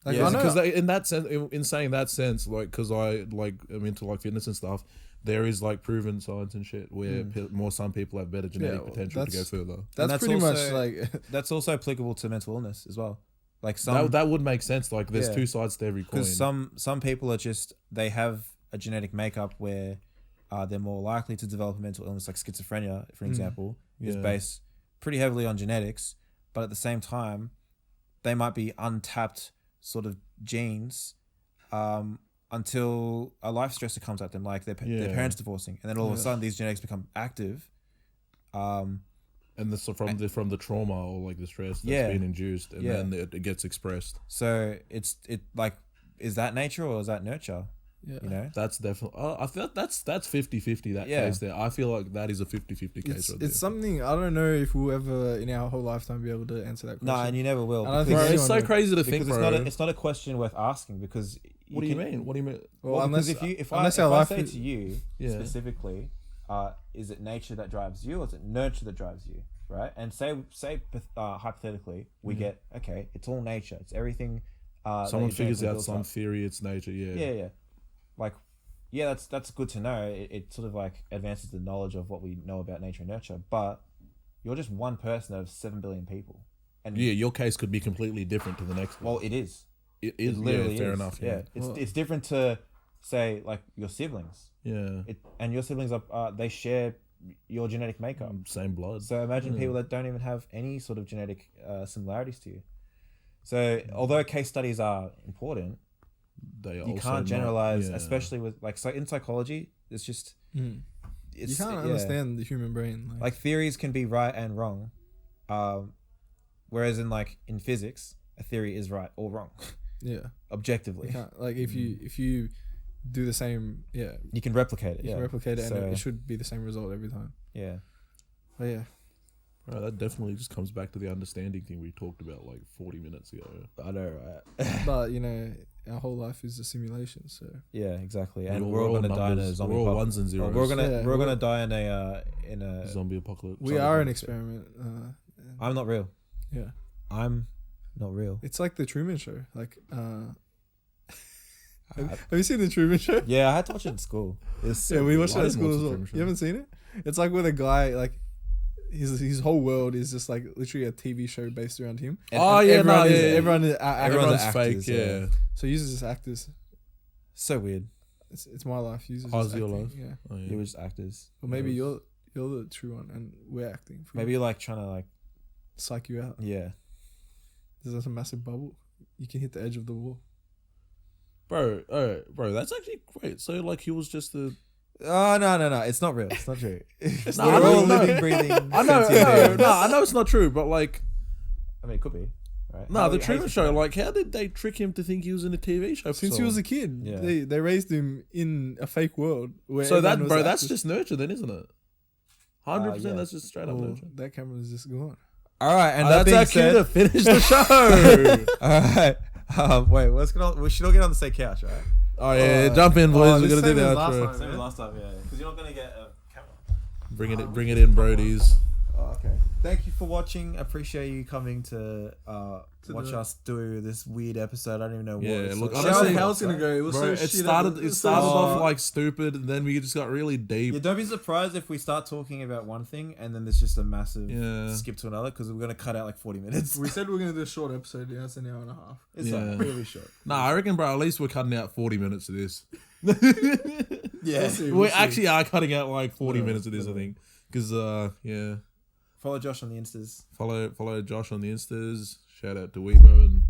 Like, Yeah, I know, Because in that sense, in saying that sense, like, because I like am into like fitness and stuff, there is like proven science and shit where some people have better genetic well, potential to go that's- further. that's that's pretty much also- like That's also applicable to mental illness as well. Like some That would make sense. Like, there's Yeah. two sides to every coin. because some people are just they have a genetic makeup where they're more likely to develop a mental illness, like schizophrenia, for example, is Yeah. based pretty heavily on genetics, but at the same time, they might be untapped sort of genes until a life stressor comes at them, like their Yeah. parents divorcing, and then all of a Yeah. sudden these genetics become active. And this from the trauma or like the stress that's Yeah. been induced, and Yeah. then it gets expressed. So is that nature or is that nurture? yeah. You know, That's definitely. I feel that's 50-50 that Yeah. case there. I feel like that is a 50-50 case It's right there. something I don't know if we'll ever in our whole lifetime be able to answer that question. no, and you never will. And I because- think Bro, it's anyone so would. crazy to because think, it's bro. not a question worth asking because What do you mean? What do you mean? Well, Well, unless because if unless I our life say is- to you Yeah. specifically, is it nature that drives you or is it nurture that drives you, right? And say hypothetically we get okay, it's all nature, it's everything Someone that you're figures genetically out built some up. theory, it's nature. Yeah. Yeah. Like, yeah, that's good to know. It sort of like advances the knowledge of what we know about nature and nurture. But you're just one person out of 7 billion people, and Yeah, your case could be completely different to the next one. well, it is. It is Literally fair is. enough. Yeah, it's different to say like your siblings. Yeah. And your siblings are they share your genetic makeup. Same blood. So imagine people that don't even have any sort of genetic similarities to you. So although case studies are important, They you also can't not- generalize, yeah. especially with like in psychology. It's just You it's, can't understand the human brain. Like theories can be right and wrong, whereas in physics, a theory is right or wrong, yeah, objectively. you can't, like if you do the same, You can replicate it. you Yeah, can replicate it, So, and it should be the same result every time. yeah. But yeah, Right, that definitely just comes back to the understanding thing we talked about like 40 minutes ago. I know, right? but our whole life is a simulation. So Yeah, exactly. We're And all- we're all we're all gonna die in a numbers. zombie. We're all apocalypse. ones and zeros. We're Yeah, gonna die in a. Zombie apocalypse. we are an experiment. I'm not real. Yeah, I'm not real. it's like the Truman Show. Like, have you seen the Truman Show? Yeah, I had to watch it in school. It's Yeah, we watched I it at didn't school watch as the well. Truman Show. You haven't seen it? It's like with a guy like. His whole world is just like literally a TV show based around him. Oh, yeah, everyone no, is, yeah. everyone is Everyone's Everyone's fake, actors, yeah. yeah. so he uses as actors. so weird. It's my life. He uses How's as your acting, life? Yeah. Oh, yeah. You were just actors. Or maybe you're the true one, and we're acting. For Maybe you. you're like trying to like Psych you out. yeah. There's a massive bubble. You can hit the edge of the wall. Bro, that's actually great. So like he was just the Oh no! It's not real. It's not true. It's No, we're I know, all no. living, breathing. I know, sentient beings. I know it's not true, but like I mean, it could be. Right? no, How- the how Truman you- Show. Like, how did they trick him to think he was in a TV show? For Since so he was long? a kid, Yeah. they raised him in a fake world. Where So that, everyone was bro, the that's actors. just nurture, then, isn't it? 100%. Yeah. That's just straight up Oh, nurture. that camera is just gone. All right, and That's that our being cue said, to finish the show. all right. Wait, we should all get on the same couch, right? Oh yeah, jump in, boys. We're this gonna do same the as last outro. time. Same as last time, yeah. Because you're not gonna get a camera. Bring it in, Brodies. Oh, okay. Thank you for watching. Appreciate you coming to watch the- us do this weird episode. I don't even know what. Yeah, it's look, like. honestly- How's gonna go? It was Bro, so it shit. started off shit. like stupid, and then we just got really deep. Yeah, don't be surprised if we start talking about one thing and then there's just a massive Yeah. skip to another because we're gonna cut out like 40 minutes. We said we are gonna do a short episode. Yeah, it's an hour and a half. It's Yeah. like really short. Nah, I reckon, bro. At least we're cutting out 40 minutes of this. Yeah. We'll see, We we'll see. actually are cutting out like 40 Yeah, minutes of this, I think. Because yeah, Follow Josh on the Instas. follow Josh on the Instas. Shout out to Weibo and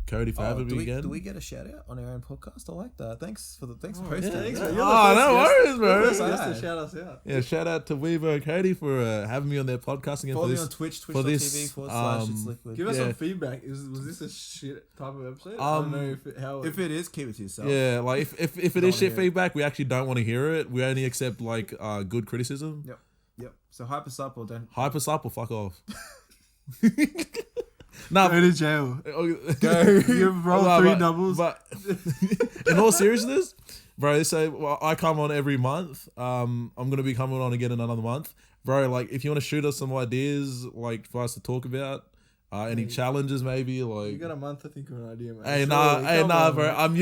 Cody for having do me we, again. Do we get a shout out on our own podcast? I like that. Thanks for Oh, hosting. yeah, thanks, yeah. man. Oh, no worries, bro. You're the first Just guy. to shout us out. Yeah, shout out to Weibo and Cody for having me on their podcast again Follow for me this. on Twitch, for this, twitch.tv/it's liquid. Give us Yeah. some feedback. Was this a shit type of episode? I Um, don't know how. If it is, keep it to yourself. Yeah, like if it Don't is shit wanna hear it. feedback, we actually don't want to hear it. We only accept like good criticism. Yep. So hype us up or don't. Hype us up or fuck off. Nah, go to jail. go. You roll three doubles. But in all seriousness, bro, so I come on every month. I'm gonna be coming on again in another month, bro. Like, if you want to shoot us some ideas, like for us to talk about, any challenges, maybe, like. You got a month to think of an idea, man. Hey, Surely, come on, bro. man. I'm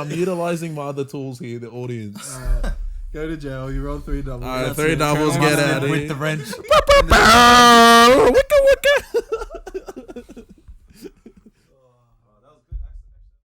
utilizing my other tools here, the audience. Go to jail. You roll three doubles. Alright, That's three it. doubles, Turn get around out of with here. the wrench.